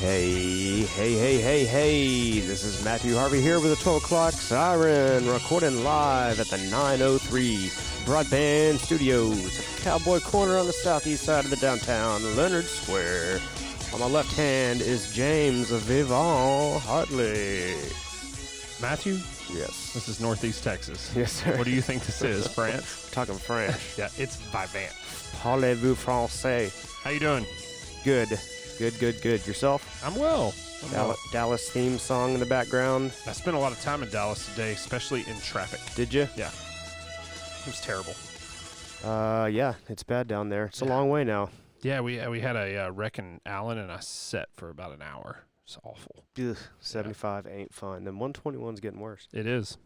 Hey. This is Matthew Harvey here with the 12 o'clock siren, recording live at the 903 Broadband Studios, Cowboy Corner on the southeast side of the downtown Leonard Square. On my left hand is James Vivant Hartley. Matthew? Yes. This is Northeast Texas. Yes, sir. What do you think this is, France? Talking French. Yeah, it's Vivant. Parlez-vous français? How you doing? Good. Yourself? I'm well. Dallas theme song in the background. I spent a lot of time in Dallas today, especially in traffic. Did you? Yeah. It was terrible. Yeah, it's bad down there. It's a long way now. Yeah, we had a wreck in Allen, and I sat for about an hour. It's awful. Ugh, 75 ain't fun. Then 121's getting worse. It is.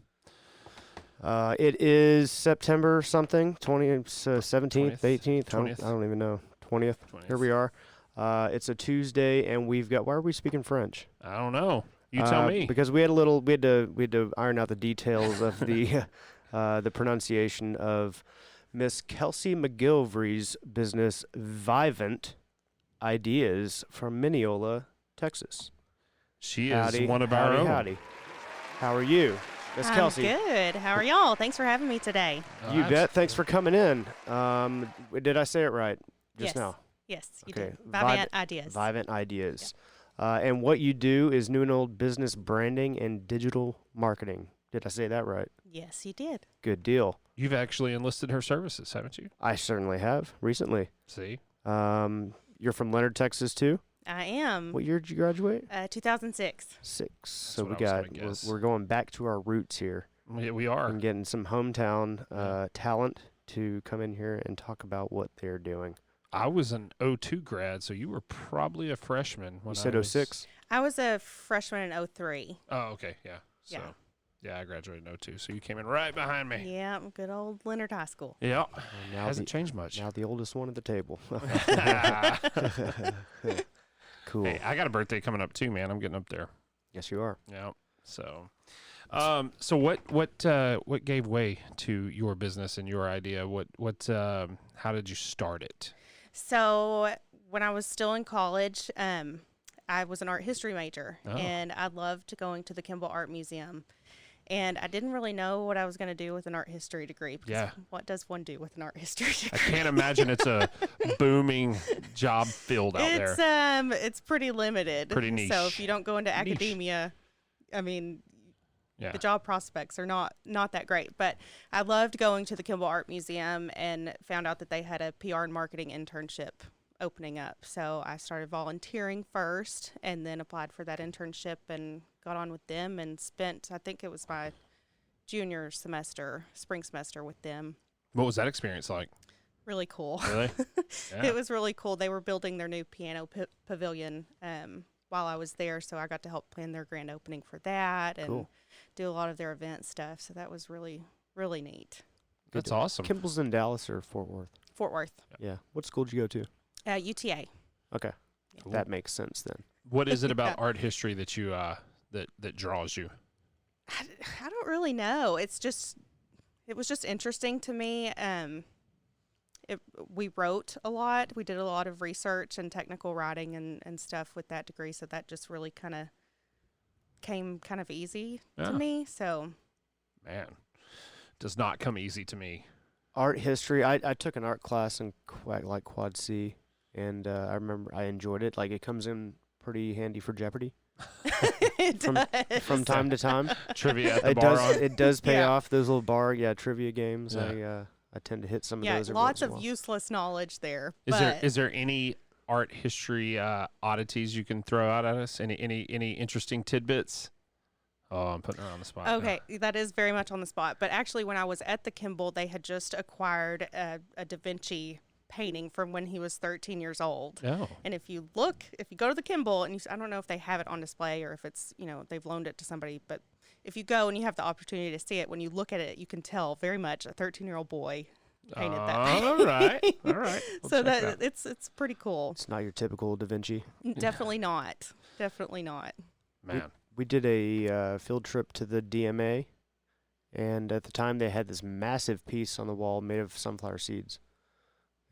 It is September something, 17th, 18th. 20th. I don't even know. 20th. Here we are. It's a Tuesday, and we've got. Why are we speaking French? I don't know. You tell me. Because we had to iron out the details of the pronunciation of Miss Kelsie McGilvray's business, Vivant Ideas, from Mineola, Texas. She is one of our own. Howdy. How are you, Miss Kelsie? Good. How are y'all? Thanks for having me today. You bet. Thanks for coming in. Did I say it right just yes. now? Yes, you Okay. did. Vivant Ideas. Vivant Ideas. Yeah. And what you do is new and old business branding and digital marketing. Did I say that right? Yes, you did. Good deal. You've actually enlisted her services, haven't you? I certainly have recently. See? You're from Leonard, Texas, too? I am. What year did you graduate? 2006. So what we're going back to our roots here. Yeah, we are. And getting some hometown talent to come in here and talk about what they're doing. I was an 02 grad, so you were probably a freshman. When You said 06? I was a freshman in 03. Oh, okay, yeah. So, yeah, I graduated in 02, so you came in right behind me. Yeah, good old Leonard High School. Yeah, Now hasn't changed much. Now the oldest one at the table. Cool. Hey, I got a birthday coming up too, man. I'm getting up there. Yes, you are. Yeah. So, so what gave way to your business and your idea? How did you start it? So when I was still in college, I was an art history major, and I loved going to the Kimball Art Museum. And I didn't really know what I was going to do with an art history degree. Because what does one do with an art history degree? I can't imagine it's a booming job field out there. It's pretty limited. Pretty niche. So if you don't go into academia, I mean, the job prospects are not that great. But I loved going to the Kimball Art Museum and found out that they had a PR and marketing internship opening up. So I started volunteering first and then applied for that internship and got on with them and spent, I think it was my junior semester, spring semester with them. What was that experience like? Really cool. Really? Yeah. It was really cool. They were building their new piano pavilion while I was there, so I got to help plan their grand opening for that and do a lot of their event stuff. So that was really, really neat. That's awesome. Kimball's in Dallas or Fort Worth? Fort Worth. Yeah. What school did you go to? UTA. Okay. Cool. That makes sense then. What is it about art history that you that draws you? I don't really know. It was just interesting to me. We wrote a lot. We did a lot of research and technical writing and stuff with that degree. So that just really kind of came kind of easy to me. So, man, does not come easy to me. Art history. I took an art class in Quad C, and I remember I enjoyed it. Like, it comes in pretty handy for Jeopardy. From time to time. Trivia at the bar. It does pay off, those little trivia games. Yeah. I tend to hit some of those. Yeah, lots of useless knowledge there. Is there any art history oddities you can throw out at us? Any interesting tidbits? Oh, I'm putting her on the spot. Okay, that is very much on the spot. But actually, when I was at the Kimball, they had just acquired a Da Vinci painting from when he was 13 years old. Oh. And if you go to the Kimball, and I don't know if they have it on display or if it's, they've loaned it to somebody, but if you go and you have the opportunity to see it, when you look at it, you can tell very much a 13-year-old boy painted that painting. All right. So it's pretty cool. It's not your typical Da Vinci. Definitely not. Definitely not. Man. We did a field trip to the DMA, and at the time they had this massive piece on the wall made of sunflower seeds.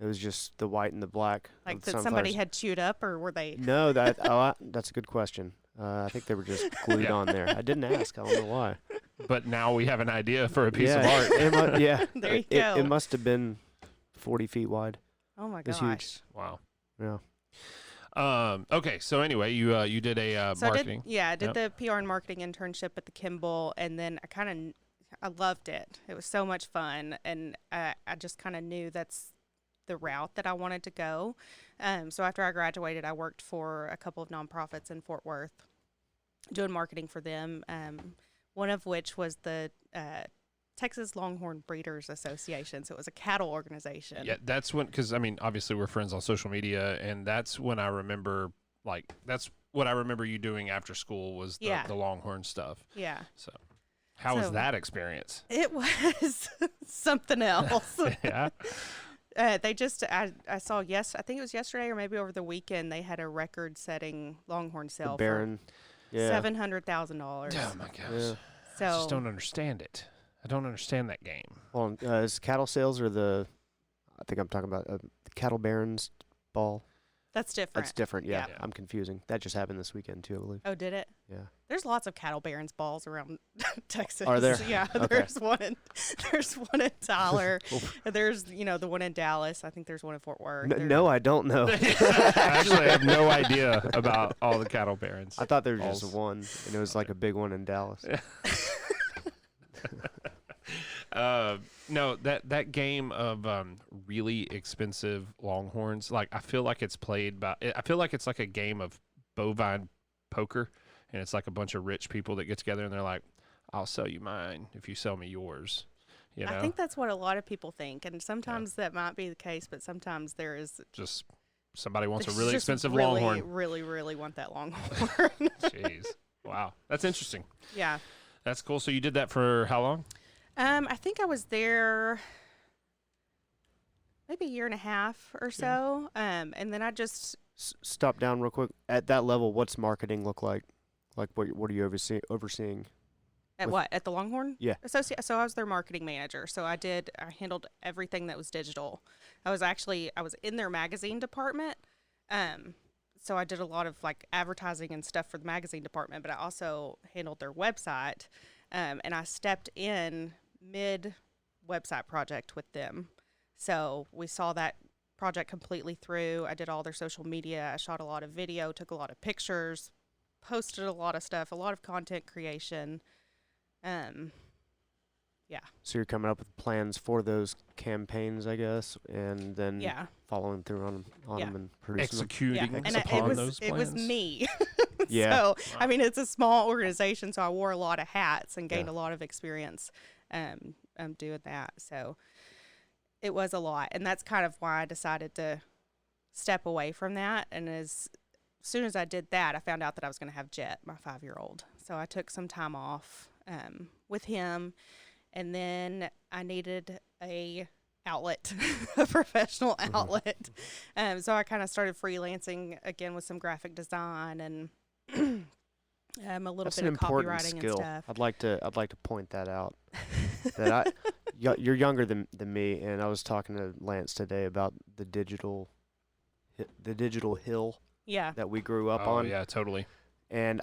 It was just the white and the black. Like of that sunflowers. somebody had chewed up, or were they? No, that's a good question. I think they were just glued on there. I didn't ask. I don't know why. But now we have an idea for a piece of art. There you go. It must have been 40 feet wide. Oh my It's gosh. huge. Wow. Yeah. Okay, so anyway, you did a marketing. I did the PR and marketing internship at the Kimball, and then I loved it. It was so much fun, and I just kind of knew that's the route that I wanted to go. So after I graduated, I worked for a couple of nonprofits in Fort Worth, doing marketing for them. One of which was the Texas Longhorn Breeders Association. So it was a cattle organization. Yeah, that's when, because I mean, obviously we're friends on social media, and that's when I remember, that's what I remember you doing after school was the Longhorn stuff. Yeah. So how was that experience? It was something else. Yeah. They just, I saw, I think it was yesterday or maybe over the weekend, they had a record-setting Longhorn sale Baron. for $700,000. Oh, my gosh. Yeah. So, I just don't understand it. I don't understand that game. Well, is cattle sales or I think I'm talking about the Cattle Barons ball? that's different. That's different, yeah. Yeah. I'm confusing. That just happened this weekend, too, I believe. Oh, did it? Yeah. There's lots of Cattle Barons balls around Texas. Are there? Yeah, Okay. there's one in Tyler. There's, the one in Dallas. I think there's one in Fort Worth. No, I don't know. Actually, I have no idea about all the cattle barons. I thought there was just one, and it was like a big one in Dallas. No, that game of really expensive Longhorns, I feel like it's played I feel like it's like a game of bovine poker, and it's like a bunch of rich people that get together and they're like, I'll sell you mine if you sell me yours. I think that's what a lot of people think, and sometimes that might be the case, but sometimes there is just somebody wants a really just expensive really, Longhorn. really, really want that Longhorn. Jeez. Wow. That's interesting. Yeah. That's cool. So you did that for how long? I think I was there maybe a year and a half or so. And then I just Stop down real quick. At that level, what's marketing look like? Like, what are you overseeing? at the Longhorn? Yeah. So I was their marketing manager. So I handled everything that was digital. I was in their magazine department. So I did a lot of advertising and stuff for the magazine department, but I also handled their website. And I stepped in mid-website project with them. So we saw that project completely through. I did all their social media. I shot a lot of video, took a lot of pictures, posted a lot of stuff, a lot of content creation. Yeah. So you're coming up with plans for those campaigns, I guess, and then following through on them and producing executing them. upon those plans. It was me. Yeah. So, I mean, it's a small organization, so I wore a lot of hats and gained a lot of experience doing that. So it was a lot. And that's kind of why I decided to step away from that. And as soon as I did that, I found out that I was going to have Jet, my 5-year-old. So I took some time off with him. And then I needed a professional outlet. So I kind of started freelancing again with some graphic design and a little That's bit an of important copywriting skill. and stuff. I'd like to point that out. That you're younger than me, and I was talking to Lance today about the digital hill that we grew up on. Oh yeah, totally. And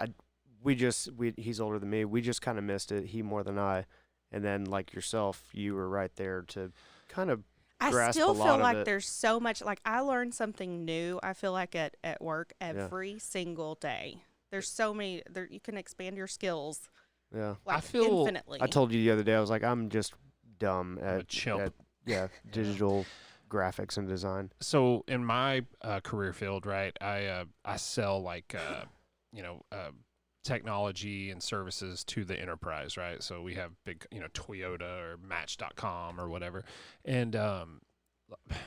he's older than me. We just kind of missed it. He more than I. And then, like yourself, you were right there to kind of grasp a lot of it. I still feel like there's so much, I learn something new, I feel like at work every single day. There's so many, you can expand your skills I feel infinitely. I told you the other day, I was like, I'm just dumb I'm a chimp. at digital graphics and design. So in my career field, right, I sell technology and services to the enterprise, right? So we have big, Toyota or Match.com or whatever. And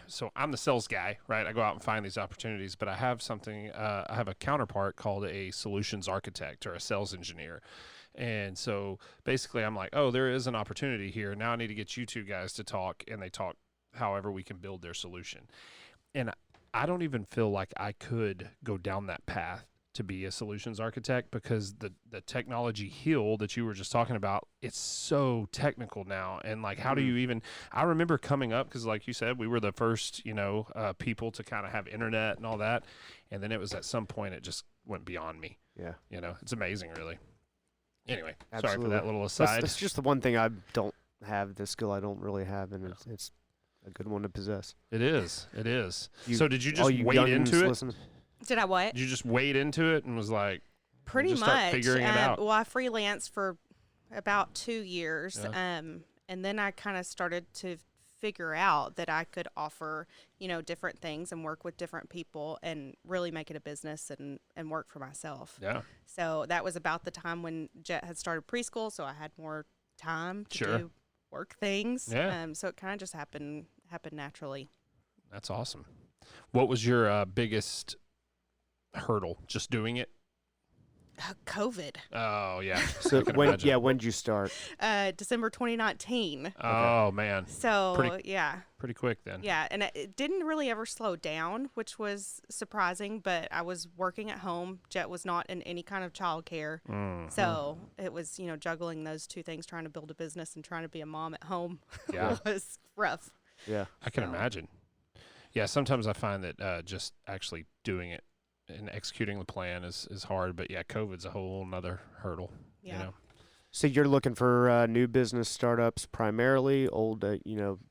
so I'm the sales guy, right? I go out and find these opportunities, but I have a counterpart called a solutions architect or a sales engineer. And so basically I'm like, oh, there is an opportunity here. Now I need to get you two guys to talk, and they talk however we can build their solution. And I don't even feel like I could go down that path to be a solutions architect, because the technology hill that you were just talking about, it's so technical now. And like, how do you even, I remember coming up, because like you said, we were the first, people to kind of have internet and all that. And then it was at some point, it just went beyond me. Yeah. It's amazing, really. Anyway, Absolutely. sorry for that little aside. That's just the one thing I don't have, the skill I don't really have, and it's a good one to possess. It is. So did you just wade into it? Listen. Did I what? Did you just wade into it and was like, pretty just much start figuring it out? Well, I freelanced for about 2 years, and then I kind of started to figure out that I could offer, different things and work with different people and really make it a business and work for myself. Yeah. So that was about the time when Jet had started preschool, so I had more time to do work things. Yeah. So it kind of just happened naturally. That's awesome. What was your biggest hurdle? Just doing it? COVID. Oh, yeah. So when did you start? December 2019. Oh, man. So, Pretty quick then. Yeah, and it didn't really ever slow down, which was surprising, but I was working at home. Jet was not in any kind of childcare. So it was, juggling those two things, trying to build a business and trying to be a mom at home. Yeah. was rough. Yeah. I can imagine. Yeah, sometimes I find that just actually doing it and executing the plan is hard, but yeah, COVID's a whole nother hurdle. Yeah. So you're looking for new business startups primarily, old,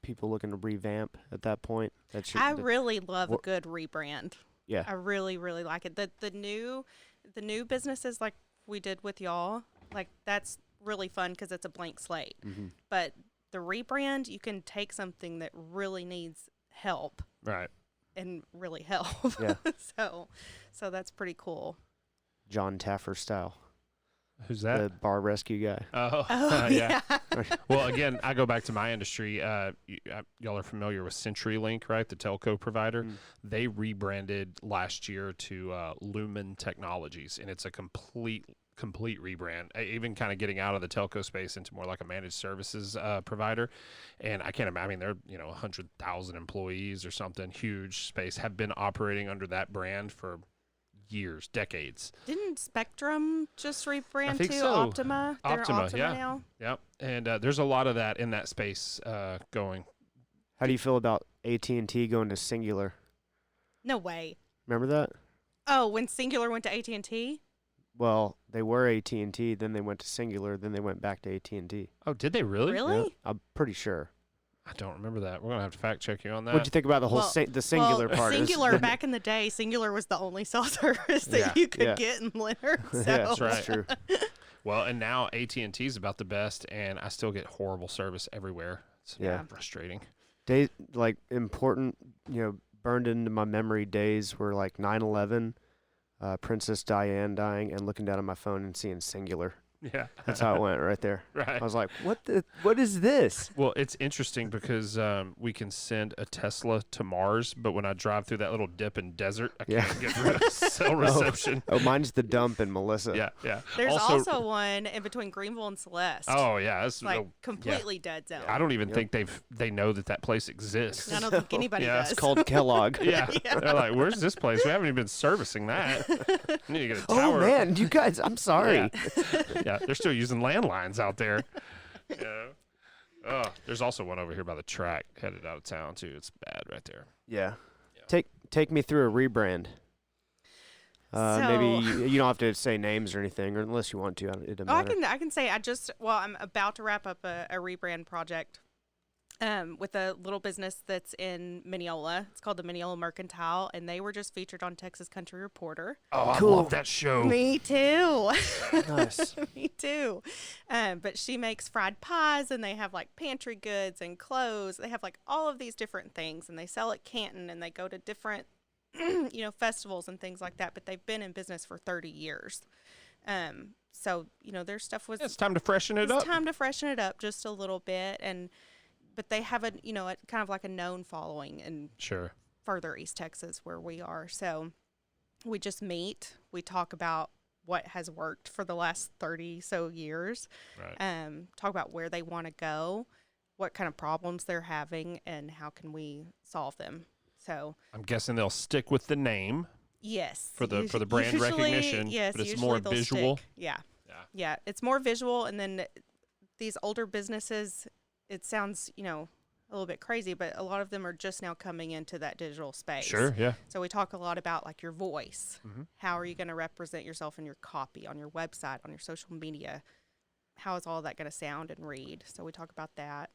people looking to revamp at that point? I really love a good rebrand. Yeah. I really, really like it. The new businesses like we did with y'all, like that's really fun because it's a blank slate. Mm-hmm. But the rebrand, you can take something that really needs help. Right. And really help. Yeah. So that's pretty cool. John Taffer style. Who's that? The bar rescue guy. Oh, yeah. Well, again, I go back to my industry. Y'all are familiar with CenturyLink, right? The telco provider. They rebranded last year to Lumen Technologies, and it's a complete rebrand, even kind of getting out of the telco space into more like a managed services provider. And I can't imagine, they're 100,000 employees or something, huge space, have been operating under that brand for years, decades. Didn't Spectrum just rebrand I think to so. Optima? They're Optima, yeah. now? Yep. And there's a lot of that in that space going. How do you feel about AT&T going to Singular? No way. Remember that? Oh, when Singular went to AT&T? Well, they were AT&T, then they went to Singular, then they went back to AT&T. Oh, did they really? Really? Yeah, I'm pretty sure. I don't remember that. We're going to have to fact check you on that. What'd you think about the whole the Singular part? Singular, back in the day, Singular was the only cell service that you could get in Leonard. So. Yeah, that's right. True. Well, and now AT&T is about the best, and I still get horrible service everywhere. It's frustrating. Important, burned into my memory days were like 9/11, Princess Diane dying, and looking down at my phone and seeing Singular. Yeah. That's how it went right there. Right. I was like, what is this? Well, it's interesting because we can send a Tesla to Mars, but when I drive through that little dip in desert, I can't get rid of cell reception. Oh, mine's the dump in Melissa. Yeah. There's also one in between Greenville and Celeste. Oh, yeah. It's like completely dead zone. I don't even think they know that place exists. I don't think anybody does. It's called Kellogg. Yeah. They're like, where's this place? We haven't even been servicing that. We need to get a tower. Oh, man. You guys, I'm sorry. Yeah, they're still using landlines out there. Yeah. Oh, there's also one over here by the track headed out of town too. It's bad right there. Yeah. Take me through a rebrand. Maybe you don't have to say names or anything, or unless you want to. It doesn't matter. I can say I'm about to wrap up a rebrand project. With a little business that's in Mineola. It's called the Mineola Mercantile, and they were just featured on Texas Country Reporter. Oh, cool. I love that show. Me too. Nice. Me too. But she makes fried pies, and they have like pantry goods and clothes. They have like all of these different things, and they sell at Canton, and they go to different, festivals and things like that. But they've been in business for 30 years. So their stuff was. It's time to freshen it up. It's time to freshen it up just a little bit, but they have a kind of like a known following in further East Texas where we are. So we just meet, we talk about what has worked for the last 30 so years, talk about where they want to go, what kind of problems they're having, and how can we solve them. So I'm guessing they'll stick with the name. Yes. For the brand recognition, yes, but it's usually more they'll visual. stick. Yeah. It's more visual, and then these older businesses, it sounds, a little bit crazy, but a lot of them are just now coming into that digital space. Sure, yeah. So we talk a lot about like your voice. Mm-hmm. How are you going to represent yourself in your copy, on your website, on your social media? How is all that going to sound and read? So we talk about that.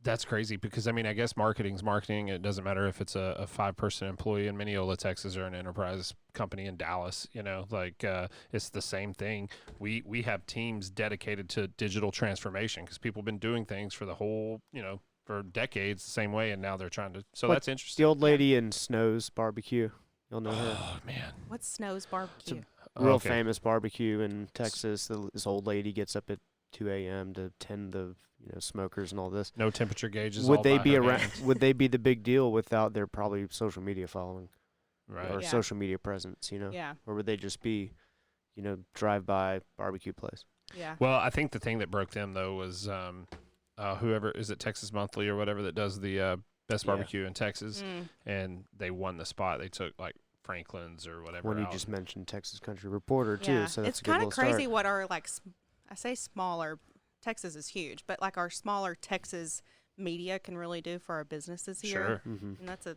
That's crazy because, I mean, I guess marketing's marketing. It doesn't matter if it's a 5-person employee in Mineola, Texas, or an enterprise company in Dallas. It's the same thing. We have teams dedicated to digital transformation because people have been doing things for the whole, for decades the same way, and now they're trying to. So that's interesting. The old lady in Snow's Barbecue. You'll know her. Oh, man. What's Snow's Barbecue? Real famous barbecue in Texas. This old lady gets up at 2 a.m. to tend the smokers and all this. No temperature gauges. Would they be around? Would they be the big deal without their probably social media following, right? Or social media presence? Yeah. Or would they just be, drive-by barbecue place? Yeah. Well, I think the thing that broke them though was whoever is it Texas Monthly or whatever that does the best barbecue in Texas, and they won the spot. They took like Franklin's or whatever. When you just mentioned Texas Country Reporter too, so that's it's kind of crazy start. what our I say smaller. Texas is huge, but like our smaller Texas media can really do for our businesses here. Sure. And it's a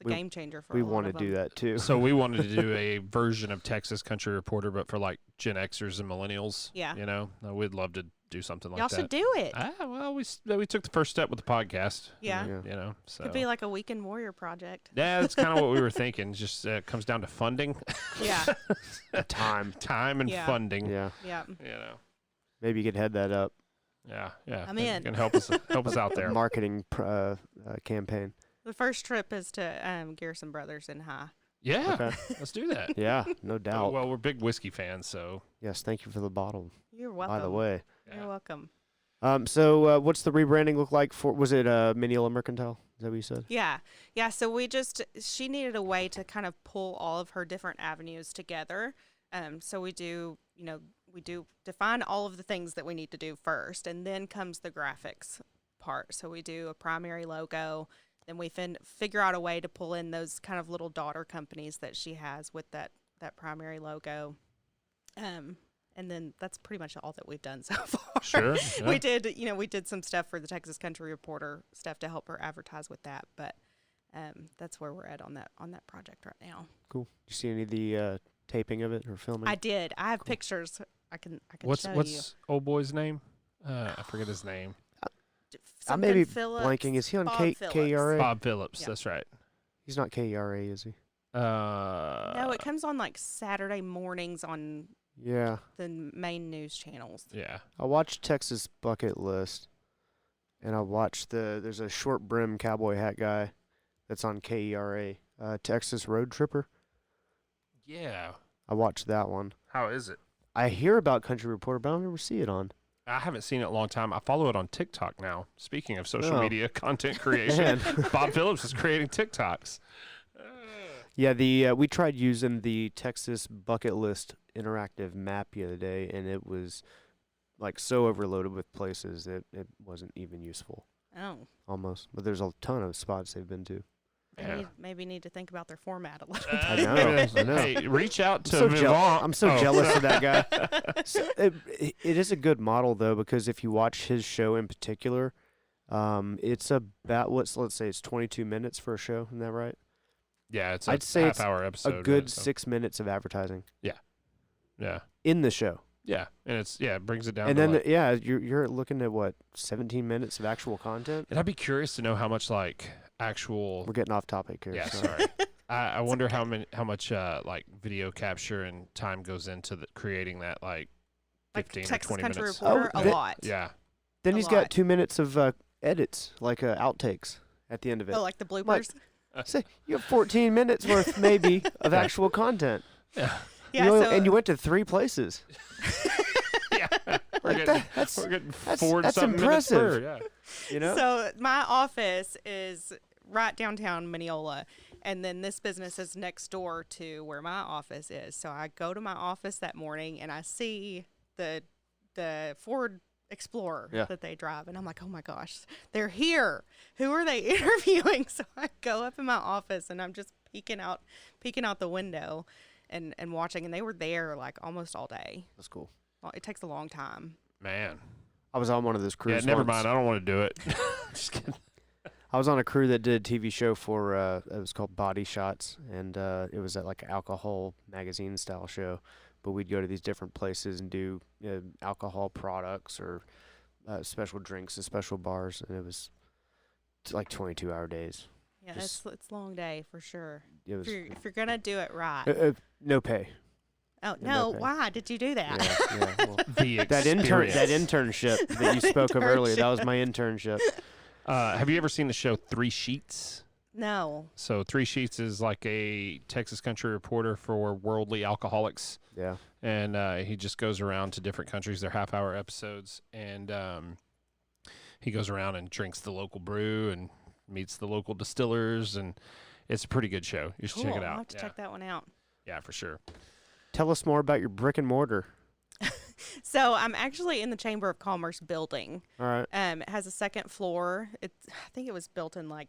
game changer for. We want to do that too. So we wanted to do a version of Texas Country Reporter, but for like Gen Xers and millennials. Yeah. We'd love to do something like Y'all that. should do it. Well, we took the first step with the podcast. Yeah. So Could be like a Weekend Warrior project. Yeah, that's kind of what we were thinking. Just comes down to funding. Yeah. Time and funding. Yeah. Yeah. Maybe you could head that up. Yeah. I'm in. You can help us out there. Marketing campaign. The first trip is to Garrison Brothers in High. Yeah. Okay. Let's do that. Yeah, no doubt. Well, we're big whiskey fans, so. Yes, thank you for the bottle. You're welcome. By the way. You're welcome. So what's the rebranding look like for? Was it Mineola Mercantile? Is that what you said? Yeah. So she needed a way to kind of pull all of her different avenues together. So we do define all of the things that we need to do first, and then comes the graphics part. So we do a primary logo, then we figure out a way to pull in those kind of little daughter companies that she has with that primary logo. And then that's pretty much all that we've done so far. Sure. Yeah. We did some stuff for the Texas Country Reporter stuff to help her advertise with that, but that's where we're at on that project right now. Cool. Did you see any of the taping of it or filming? I did. I have pictures. I can show you. What's old boy's name? I forget his name. I may be Phillips, blanking. Is he on Bob KERA? Bob Phillips. Yeah. That's right. He's not KERA, is he? No, it comes on like Saturday mornings on the main news channels. Yeah. I watched Texas Bucket List, and I watched there's a short brim cowboy hat guy that's on KERA, Texas Road Tripper. Yeah. I watched that one. How is it? I hear about Country Reporter, but I don't ever see it on. I haven't seen it in a long time. I follow it on TickTock now. Speaking of social media content creation, Bob Phillips is creating TikToks. Yeah, we tried using the Texas Bucket List interactive map the other day, and it was like so overloaded with places that it wasn't even useful. Oh. Almost. But there's a ton of spots they've been to. Maybe need to think about their format a little I bit. know. Hey, reach out to Vivant. I'm so jealous of that guy. So it is a good model, though, because if you watch his show in particular, it's about, let's say it's 22 minutes for a show. Isn't that right? Yeah, it's I'd say half-hour episode. A good right, so. 6 minutes of advertising. Yeah. In the show. Yeah, and it brings it down. And to then you're looking at what, 17 minutes of actual content. And I'd be curious to know how much actual. We're getting off topic here. Yeah, sorry. I wonder how much video capture and time goes into creating that 15 Texas or 20 Country minutes. Reporter, a lot. Yeah. Then A he's lot. got 2 minutes of edits, outtakes at the end of it. Oh, like the bloopers? Say you have 14 minutes worth maybe of actual content. Yeah. Yeah, And you went to 3 places. Yeah. We're getting that's 40-something impressive. minutes per, yeah. So my office is right downtown Mineola, and then this business is next door to where my office is. So I go to my office that morning, and I see the Ford Explorer that they drive, and I'm like, oh my gosh, they're here. Who are they interviewing? So I go up in my office, and I'm just peeking out the window and watching, and they were there like almost all day. That's cool. Well, it takes a long time. Man. I was on one of those cruises. Yeah, never mind. I don't want to do it. Just kidding. I was on a crew that did a TV show for, it was called Body Shots, and it was at like an alcohol magazine style show. But we'd go to these different places and do alcohol products or special drinks and special bars, and it was like 22-hour days. Yeah, it's a long day for sure. It was, if you're gonna do it right. no pay. Oh no! Why did you do that? Yeah. Well, that internship that you spoke of earlier, that was my internship. Have you ever seen the show 3 Sheets? No. So 3 Sheets is like a Texas country reporter for worldly alcoholics. Yeah. And he just goes around to different countries. They're half-hour episodes. And he goes around and drinks the local brew and meets the local distillers. And it's a pretty good show. You should check it out. I'll have to check that one out. Yeah, for sure. Tell us more about your brick and mortar. So I'm actually in the Chamber of Commerce building. All right. It has a second floor. I think it was built in like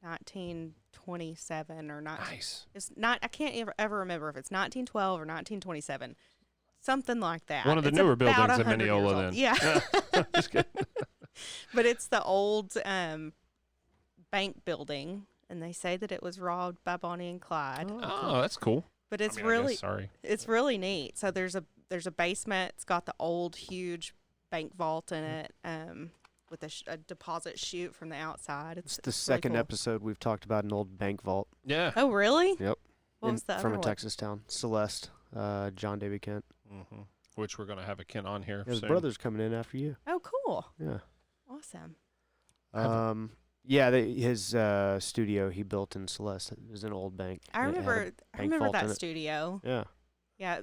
1927 or not. Nice. It's not. I can't ever remember if it's 1912 or 1927. Something like that. One of the newer buildings in Minneola then. Yeah. Just kidding. But it's the old bank building, and they say that it was robbed by Bonnie and Clyde. Oh, that's cool. But it's it's really neat. So there's a basement. It's got the old huge bank vault in it, with a deposit chute from the outside. It's the second episode we've talked about an old bank vault. Yeah. Oh, really? Yep. What was that? From a Texas town, Celeste, John David Kent. Mm-hmm. Which we're gonna have a Kent on here. His soon. brother's coming in after you. Oh, cool. Yeah. Awesome. Yeah, his studio he built in Celeste. It was an old bank. I remember that studio. Yeah. Yeah.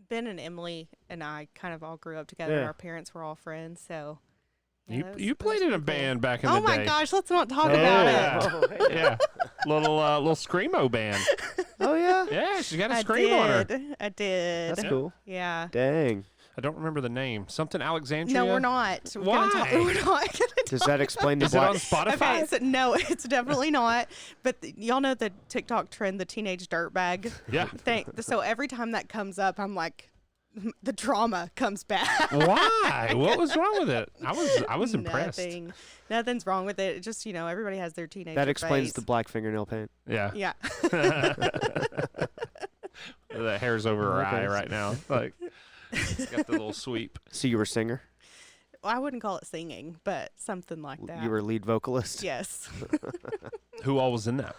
Ben and Emily and I kind of all grew up together. And our parents were all friends, so. Yeah, you played in a band back in the day. Oh my gosh, let's not talk about it. Oh, yeah. Little screamo band. Oh yeah. Yeah, she's got a scream on her. I did. That's cool. Yeah. Dang. I don't remember the name. Something Alexandria? No, we're not. Why? We're not. Does that explain the Is it on Spotify? Okay, so no, it's definitely not. But y'all know the TikTok trend, the Teenage Dirtbag Yeah. thing. So every time that comes up, I'm like, the drama comes back. Why? What was wrong with it? I was impressed. Nothing's wrong with it. It just, everybody has their teenager That explains phase. the black fingernail paint. Yeah. Yeah. The hair's over her eye right now. Like, it's got the little sweep. So you were a singer? Well, I wouldn't call it singing, but something like that. You were a lead vocalist? Yes. Who all was in that?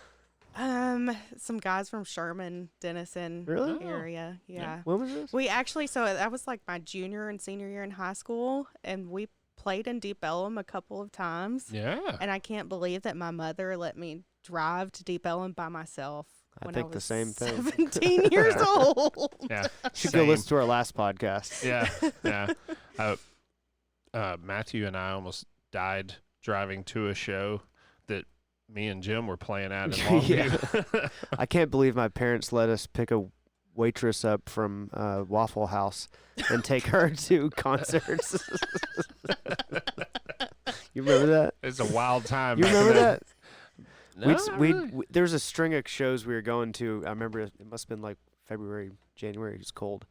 Some guys from Sherman, Denison area. Yeah. When was this? We actually, so that was like my junior and senior year in high school, and we played in Deep Ellum a couple of times. Yeah. And I can't believe that my mother let me drive to Deep Ellum by myself. I think the same thing. 17 years old. Yeah. Should go listen to our last podcast. Yeah. Yeah. Matthew and I almost died driving to a show that me and Jim were playing at in Longview. I can't believe my parents let us pick a waitress up from Waffle House and take her to concerts. You remember that? It's a wild time. You remember that? No, there was a string of shows we were going to. I remember it must have been like February, January. It was cold.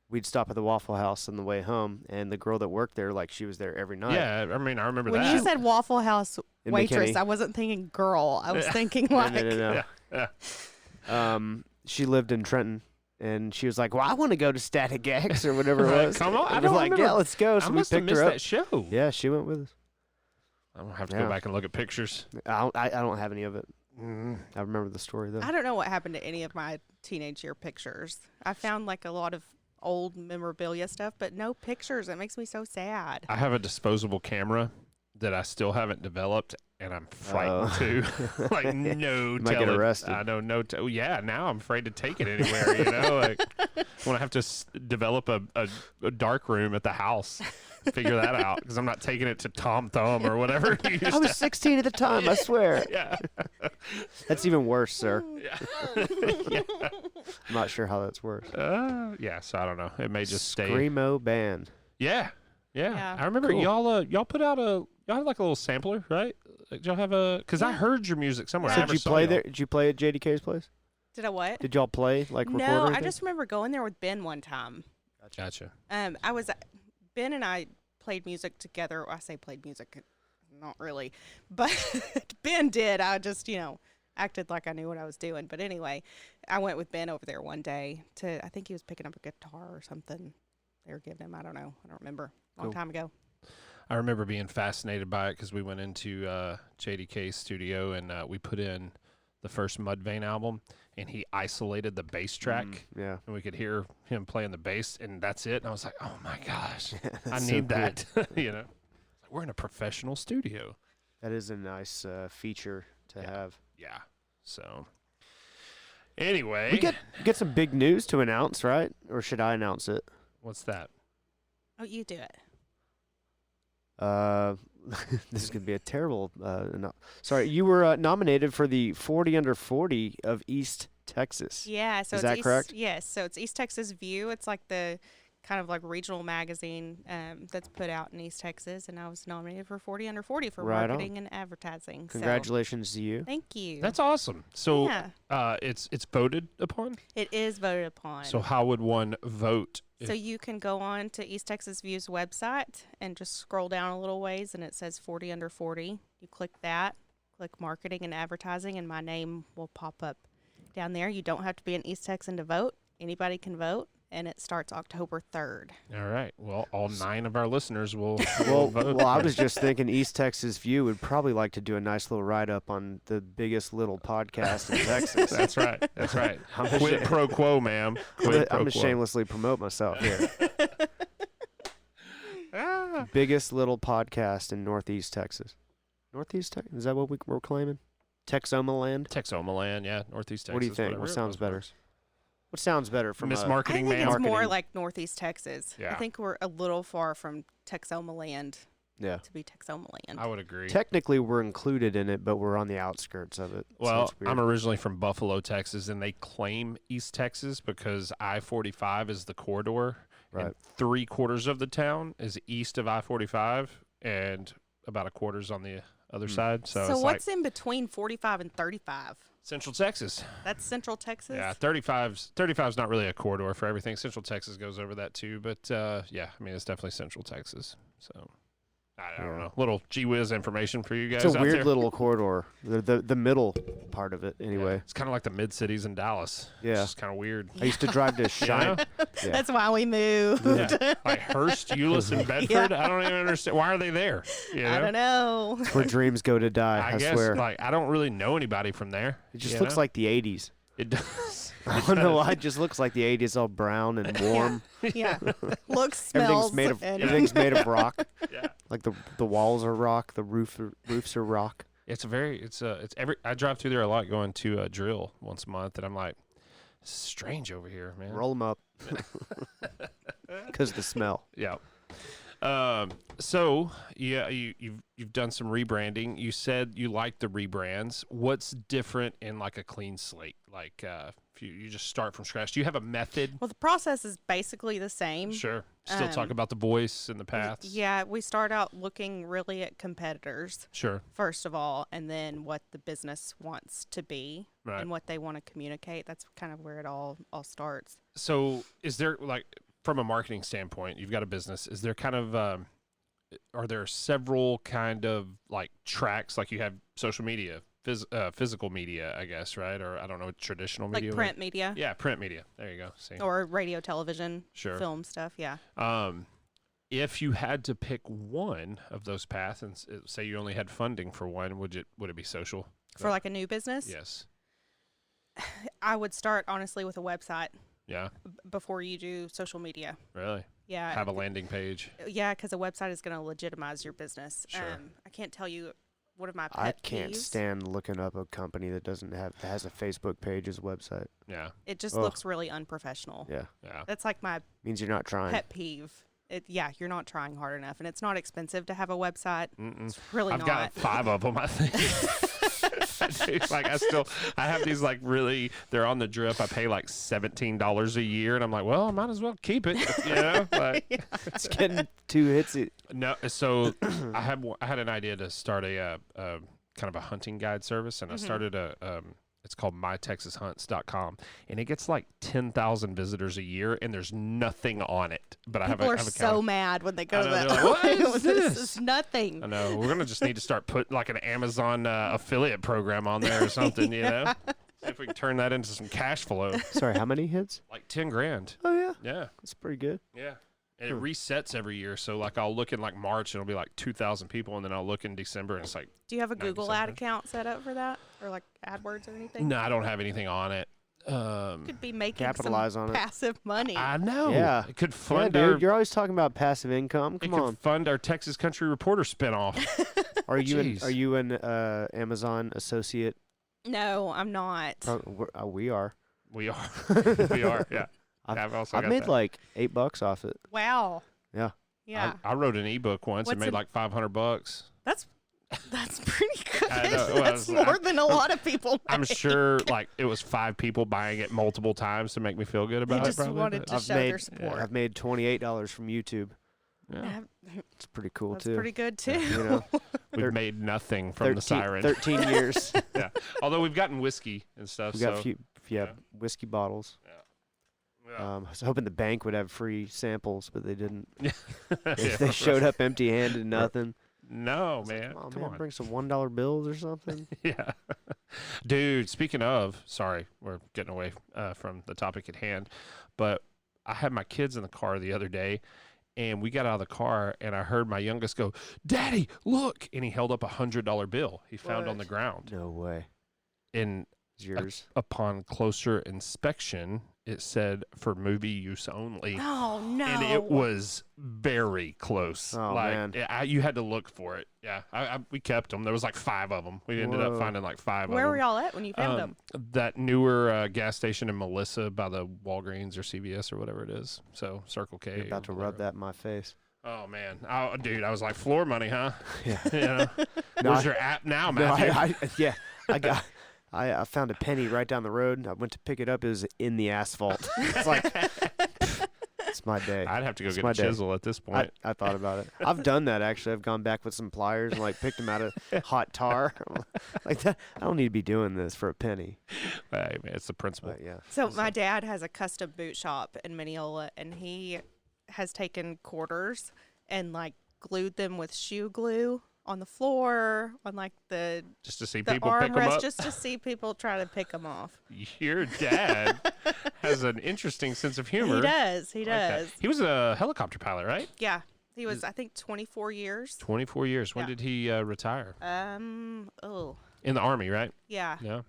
We'd stop at the Waffle House on the way home, and the girl that worked there, like, she was there every night. Yeah, I mean, I remember when that. When you said Waffle House waitress, McKinney. I wasn't thinking girl. I was thinking like. No. Yeah. She lived in Trenton, and she was like, "Well, I want to go to Static X or whatever it was." Come on, I was like, remember. "Yeah, let's go." So I we must have picked missed her up. that show. Yeah, she went with us. I'm gonna have to go back and look at pictures. I don't have any of it. I remember the story though. I don't know what happened to any of my teenage year pictures. I found like a lot of old memorabilia stuff, but no pictures. It makes me so sad. I have a disposable camera that I still haven't developed, and I'm frightened too. Like, no, you might get arrested. I know, yeah. Now I'm afraid to take it anywhere. Like, when I have to develop a dark room at the house, figure that out, because I'm not taking it to Tom Thumb or whatever. I was 16 at the time. I swear. Yeah. That's even worse, sir. Yeah. Yeah. I'm not sure how that's worse. Yeah. So I don't know. It may just stay. Screamo band. Yeah. Yeah. I remember Cool. y'all put out y'all have like a little sampler, right? Like, y'all have a because I heard your music somewhere. Yeah. So I did never you saw play y'all. there? Did you play at JDK's place? Did I what? Did y'all play like record? No, or I anything? just remember going there with Ben one time. Gotcha. Ben and I played music together. I say played music, not really, but Ben did. I just, acted like I knew what I was doing. But anyway, I went with Ben over there one day I think he was picking up a guitar or something they were giving him. I don't know. I don't remember. Long time ago. I remember being fascinated by it because we went into JDK's studio and we put in the first Mudvayne album, and he isolated the bass track. Yeah. And we could hear him playing the bass, and that's it. And I was like, oh, my gosh, I so need that. We're in a professional studio. That is a nice feature to have. Yeah. So, anyway. We get some big news to announce, right? Or should I announce it? What's that? Oh, you do it. This is going to be a terrible. Sorry, you were nominated for the 40 Under 40 of East Texas. Yeah. So is that correct? Yes. So it's East Texas View. It's like the kind of like regional magazine that's put out in East Texas, and I was nominated for 40 Under 40 for Right marketing and advertising. Congratulations to you. Thank you. That's awesome. So, yeah. It's voted upon? It is voted upon. So how would one vote? So you can go on to East Texas View's website and just scroll down a little ways, and it says 40 Under 40. You click that, click marketing and advertising, and my name will pop up down there. You don't have to be an East Texan to vote. Anybody can vote, and it starts October 3rd. All right. Well, all 9 of our listeners will Well, vote. I was just thinking East Texas View would probably like to do a nice little write-up on the biggest little podcast in Texas. That's right. That's right. I'm Quid ashamed- pro quo, ma'am. I'm Quid pro going to quo. shamelessly promote myself here. Biggest little podcast in Northeast Texas. Northeast Texas? Is that what we're claiming? Texoma land? Texoma-land, yeah. Northeast Texas. What do you think? whatever What it sounds was better? once. What sounds better from Miss a- I Marketing think Man? it's more Marketing. like Northeast Texas. Yeah. I think we're a little far from Texoma land Yeah. to be Texoma land. I would agree. Technically, we're included in it, but we're on the outskirts of it. so Well, it's weird. I'm originally from Buffalo, Texas, and they claim East Texas because I-45 is the corridor, Right. and 3/4 of the town is east of I-45, and about a quarter's on the other side. So it's what's like in between 45 and 35? Central Texas. That's Central Texas? Yeah, 35's not really a corridor for everything. Central Texas goes over that too, but yeah, I mean it's definitely Central Texas. So I don't know. Little gee whiz information for you guys. It's a out weird there. little corridor. The middle part of it, Yeah, anyway. it's kind of like the mid cities in Dallas. Yeah. It's just kind of weird. I used to drive to Shine. Yeah. That's why we moved. Yeah. Like Hearst, Euless, and Bedford. I don't even understand. Why are they there? You I don't know. Where dreams go to die, I guess swear. like I don't really know anybody from there. It just you looks know? like the 80s. It does. I don't know why. It just looks like the 80s, all brown and warm. Yeah. Looks, smells. Everything's made of rock. Yeah. Like the walls are rock, the roofs are rock. It's every. I drive through there a lot, going to a drill once a month, and I'm like, it's strange over here, man. Roll them up. Because the smell. Yeah. So yeah, you've done some rebranding. You said you like the rebrands. What's different in like a clean slate? Like if you just start from scratch. Do you have a method? Well, the process is basically the same. Sure. Still talk about the voice and the paths. Yeah, we start out looking really at competitors. Sure. First of all, and then what the business wants to be Right. and what they want to communicate. That's kind of where it all starts. So is there like from a marketing standpoint, you've got a business. Is there kind of are there several kind of like tracks? Like you have social media, physical media, I guess, right? Or I don't know, traditional media. Like print media. Yeah, print media. There you go. See. Or radio, television, Sure. film stuff. Yeah. If you had to pick one of those paths and say you only had funding for one, would it be social? For like a new business? Yes. I would start honestly with a website Yeah. before you do social media. Really? Yeah. Have a landing page. Yeah, because a website is going to legitimize your business. Sure. I can't tell you one of my pet I can't peeves. stand looking up a company that has a Facebook page as a website. Yeah. It just Ugh. looks really unprofessional. Yeah. Yeah. That's like my Means you're not trying. pet peeve. Yeah, you're not trying hard enough, and it's not expensive to have a website. Mm-mm. It's really I've not. got 5 of them, I think. Dude, like I have these like really, they're on the drip. I pay like $17 a year, and I'm like, well, I might as well keep it. You know, like It's getting too hitsy. no. So I had an idea to start a kind of a hunting guide service, and I started it's called mytexashunts.com, and it gets like 10,000 visitors a year, and there's nothing on it. But People are so mad when they go to that. Like, what is this is nothing. I know. We're gonna just need to start put like an Amazon affiliate program on there or something. You know, see if we can turn that into some cash flow. Sorry, how many hits? Like 10 grand. Oh yeah, Yeah, that's pretty good. yeah. And it resets every year. So like I'll look in like March and it'll be like 2,000 people, and then I'll look in December and it's like. Do you have a Google ad account set up for that, or like AdWords or anything? No, I don't have anything on it. Could be making capitalize some on it. Passive money. I know. Yeah, it could Yeah, fund dude, you're always talking about passive income. Come it on. could fund our Texas Country Reporter spinoff. Are you an Amazon associate? No, I'm not. We are. We are. We are. Yeah. I've made like $8 off it. Wow. Yeah. Yeah. I wrote an ebook once and What's made like $500. That's pretty good. I know. Well, That's more than a lot of people make. I'm sure like it was 5 people buying it multiple times to make me feel good about They it. just Probably, wanted but- to show their support. I've made $28 from YouTube. Yeah. It's pretty cool That's too. pretty good too. You know, We've made nothing from the siren. 13 years. Yeah. Although we've gotten whiskey and stuff. We got so, whiskey bottles. Yeah. I was hoping the bank would have free samples, but they didn't. Yeah, They showed up empty-handed, nothing. No, man. Like, Come on. bring some $1 bills or something. Yeah. Dude, speaking of, sorry, we're getting away from the topic at hand, but I had my kids in the car the other day, and we got out of the car, and I heard my youngest go, "Daddy, look!" And he held up $100 bill he found on the ground. No way. And It's yours. upon closer inspection, it said for movie use only. Oh no. And it was very close. Oh, like, man. You had to look for it. Yeah, we kept them. There was like 5 of them. We ended up Whoa. finding like 5 Where of were them. y'all at when you found them? That newer gas station in Melissa by the Walgreens or CVS or whatever it is. So Circle K. You're about to rub that in my face. Oh, man. Oh, dude, I was like, floor money, huh? Yeah. You know? Where's your app now, No, Matthew? I found a penny right down the road. I went to pick it up. It was in the asphalt. It's like, it's my day. I'd have to go It's get my a day. chisel at this point. I thought about it. I've done that, actually. I've gone back with some pliers and, like, picked them out of hot tar. Like that. I don't need to be doing this for a penny. Hey, man, it's the principle. But, yeah. So my dad has a custom boot shop in Mineola, and he has taken quarters and like glued them with shoe glue on the floor, on like the Just to see people pick them armrest, up. just to see people try to pick them off. Your dad has an interesting sense of humor. He does. He I like that. does. He was a helicopter pilot, right? Yeah. He was, I think, 24 years. 24 years. When Yeah. did he retire? Oh, In the Army, right? yeah. Yeah. A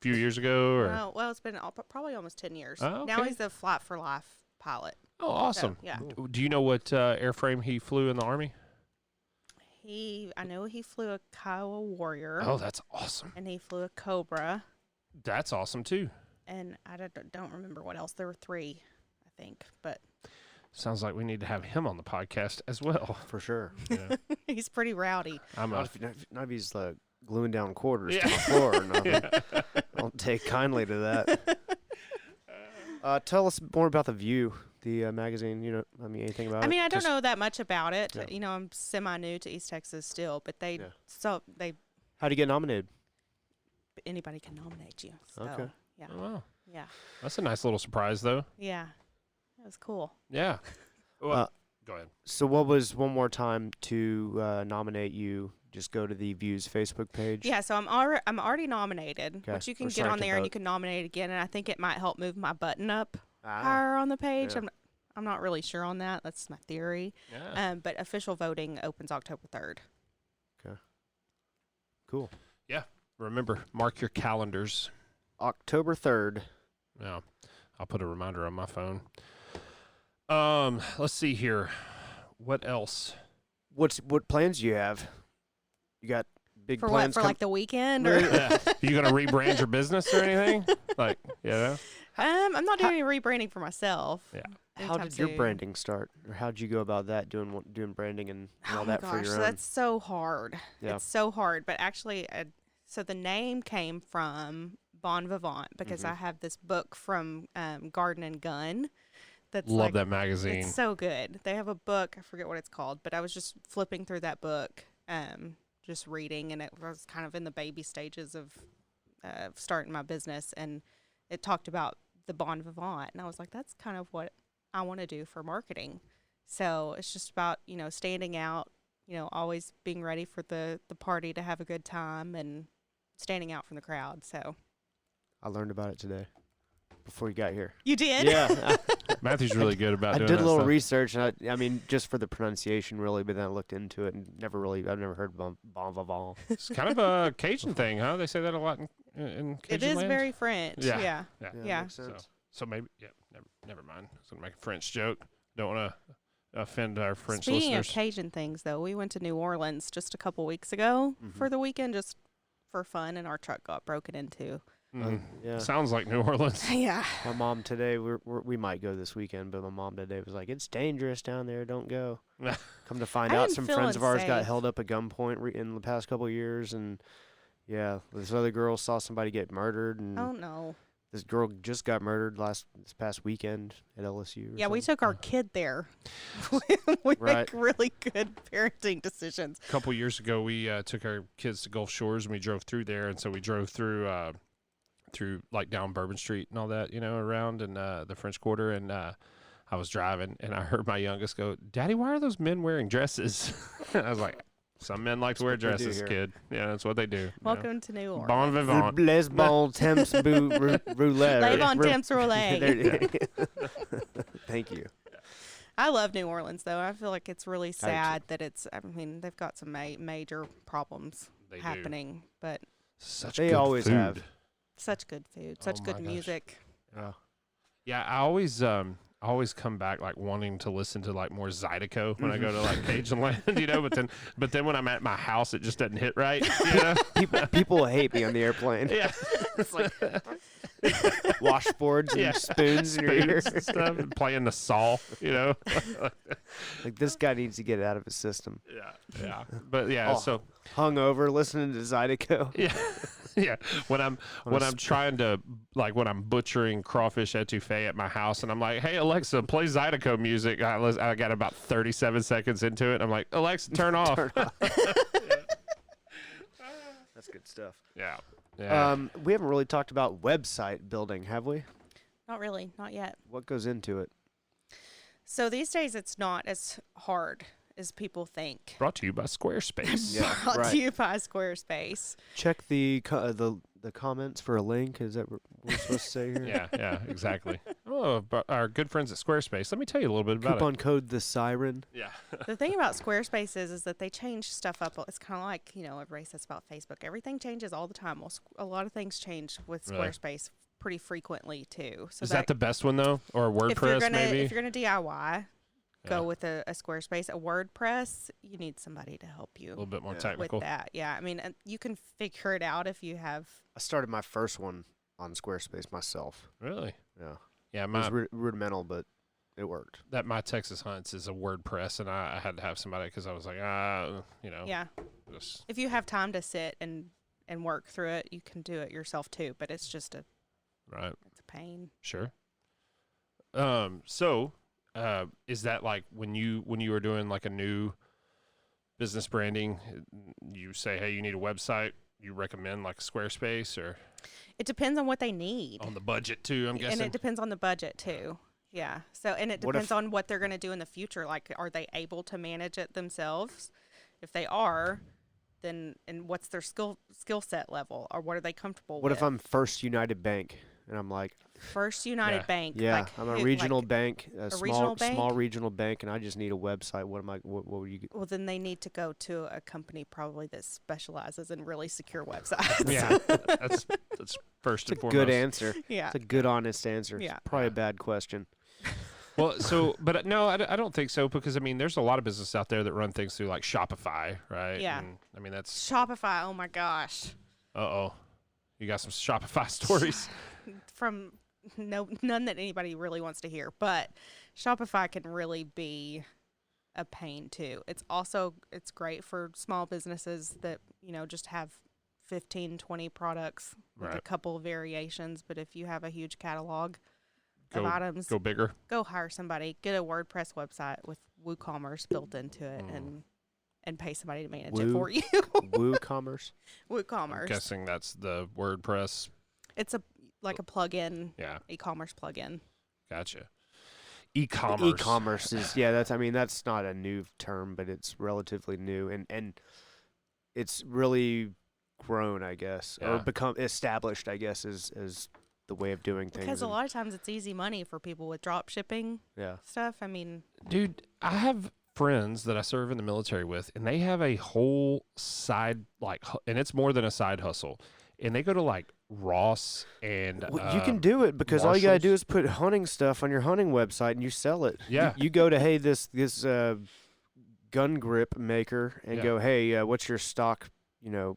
few years ago? Or? Well, it's been probably almost 10 years. Oh, Now okay. he's a Flight for Life pilot. Oh, awesome. yeah. Do you know what airframe he flew in the Army? I know he flew a Kiowa Warrior. Oh, that's awesome. And he flew a Cobra. That's awesome, too. And I don't remember what else. There were 3, I think. But Sounds like we need to have him on the podcast as well. For sure. Yeah. he's pretty rowdy. Not if he's gluing down quarters Yeah. to the floor or nothing. Yeah. I don't take kindly to that. Tell us more about The View, the magazine. Anything about it? I don't know that much about it. Yeah. I'm semi-new to East Texas still. But Yeah. how do you get nominated? anybody can nominate you. So, Okay. Yeah. Oh, wow. Yeah. That's a nice little surprise, though. Yeah. That was cool. Yeah. Well, go ahead. So what was one more time to nominate you? Just go to the View's Facebook page. Yeah, so I'm already nominated, Okay. which you can We're get starting on to there and vote. you can nominate again, and I think it might help move my button up Ah, higher on the page. yeah. I'm not really sure on that. That's my theory. Yeah. But official voting opens October 3rd. cool. Remember, mark your calendars. October 3rd. Yeah. I'll put a reminder on my phone. Let's see here. What else? What plans do you have? You got big For plans what? For like the weekend? Or Yeah. You gonna rebrand your business or anything? Like, I'm not doing any rebranding for myself. Yeah. How anytime did your soon. branding start? Or how did you go about that, doing branding and all Oh that my for gosh, your own? that's so hard. Yeah. It's so hard. But actually, So the name came from Bon Vivant because I have this book from Garden and Gun. That's Love that magazine. It's so good. They have a book. I forget what it's called, but I was just flipping through that book, just reading, and it was kind of in the baby stages of starting my business, and it talked about the Bon Vivant, and I was like, that's kind of what I want to do for marketing. So it's just about, standing out, always being ready for the party to have a good time and standing out from the crowd. So I learned about it today before you got here. You did? Yeah. Matthew's really good about doing I did that a little stuff. research, and I mean, just for the pronunciation, really, but then I looked into it and I've never heard bon vivant. It's kind of a Cajun thing, huh? They say that a lot in Cajun It is land? very French. Yeah. Yeah. Makes sense. So maybe, never mind. I was going to make a French joke. Don't want to offend our French Speaking listeners. of Cajun things, though, we went to New Orleans just a couple weeks ago for the weekend, just for fun, and our truck got broken into. Yeah. Sounds like New Orleans. Yeah. My mom today, we might go this weekend, but my mom today was like, it's dangerous down there. Don't go. Come to find I out, didn't some feel friends of ours got unsafe. held up at gunpoint in the past couple of years, and yeah, this other girl saw somebody get murdered, and Oh, no. this girl just got murdered this past weekend at LSU. Yeah, we took our kid there. we Right. make really good parenting decisions. A couple years ago, we took our kids to Gulf Shores, and we drove through there. And so we drove through like down Bourbon Street and all that, around in the French Quarter. And I was driving, and I heard my youngest go, "Daddy, why are those men wearing dresses?" I was like, "Some men like to wear what they do dresses, here." kid. Yeah, that's what they do." Welcome to New Orleans. Bon vivant. Les bons temps roulette. Les bon temps roulette. Thank you. I love New Orleans, though. I feel like it's really sad that they've got some major problems They do. happening, but Such They good always food. have. such good food, such Oh good my gosh. music. Yeah, I always come back like wanting to listen to like more Zydeco when I go to like Cajun land, but then when I'm at my house, it just doesn't hit right. People hate me on the airplane. Yeah. It's like, Washboards and spoons in your ear. and stuff, and playing the saw, Like, this guy needs to get it out of his system. Yeah. But yeah, Oh. so Hungover, listening to Zydeco. yeah, when I'm trying to when I'm butchering crawfish etouffee at my house, and I'm like, "Hey Alexa, play Zydeco music." I got about 37 seconds into it. I'm like, "Alexa, turn off." That's good stuff. Yeah. We haven't really talked about website building, have we? not really, not yet. What goes into it? So these days, it's not as hard as people think. Brought to you by Squarespace. Yeah, Brought right. to you by Squarespace. Check the comments for a link. Is that what we're supposed to say here? Yeah, exactly. Oh, but our good friends at Squarespace. Let me tell you a little bit about Coupon code the siren. it. Yeah. The thing about Squarespace is that they change stuff up. It's kind of like, everybody says about Facebook. Everything changes all the time. Well, a lot of things change with Really? Squarespace pretty frequently, too. So Is that the best one though, or WordPress maybe? If you're gonna DIY, Yeah. go with a Squarespace. A WordPress, you need somebody to help A you little bit more Yeah. technical. with that. Yeah, I mean, and you can figure it out if you have. I started my first one on Squarespace myself. Really? Yeah. Yeah, It was rudimental, but it worked. that My Texas Hunts is a WordPress, and I had to have somebody because I was like, Yeah, just if you have time to sit and work through it, you can do it yourself too. But it's just right. it's a pain. Sure. Is that like when you were doing like a new business branding, you say, hey, you need a website, you recommend like Squarespace, or It depends on what they need, on the budget too, I'm guessing? and it depends on the budget too. Yeah. So, and it What depends if- on what they're going to do in the future. Like, are they able to manage it themselves? If they are, then and what's their skill set level, or what are they comfortable What with? if I'm First United Bank and I'm like, First United Yeah. Bank? yeah, like, I'm a who- regional like- bank, regional bank? small regional bank, and I just need a website. What would you? Well, then they need to go to a company probably that specializes in really secure websites. Yeah, that's first It's a and foremost. good answer. Yeah. It's a good, honest answer. Yeah. It's probably a bad question. Well, but no, I don't think so, because I mean, there's a lot of businesses out there that run things through like Shopify, right? Yeah. And, I mean, that's Shopify. Oh my gosh. you got some Shopify stories. From none that anybody really wants to hear, but Shopify can really be a pain too. It's great for small businesses that just have 15, 20 products with a Right. couple of variations. But if you have a huge catalog of items, Go bigger. go hire somebody, get a WordPress website with WooCommerce built into it, and pay somebody to manage it for you. WooCommerce. I'm WooCommerce. guessing that's the WordPress. It's like a plug-in, Yeah. e-commerce plug-in. Gotcha. E-commerce. E-commerce is that's not a new term, but it's relatively new and it's really grown, I guess, or Yeah. become established, I guess, is the way of doing things. Because a lot of times it's easy money for people with drop shipping stuff. I mean, Dude, I have friends that I serve in the military with, and they have a whole side, and it's more than a side hustle. And they go to like Ross and you can do it because all you gotta do Marshalls. is put hunting stuff on your hunting website and you sell it. Yeah. You go to this gun grip maker and Yeah. go, hey, what's your stock? Your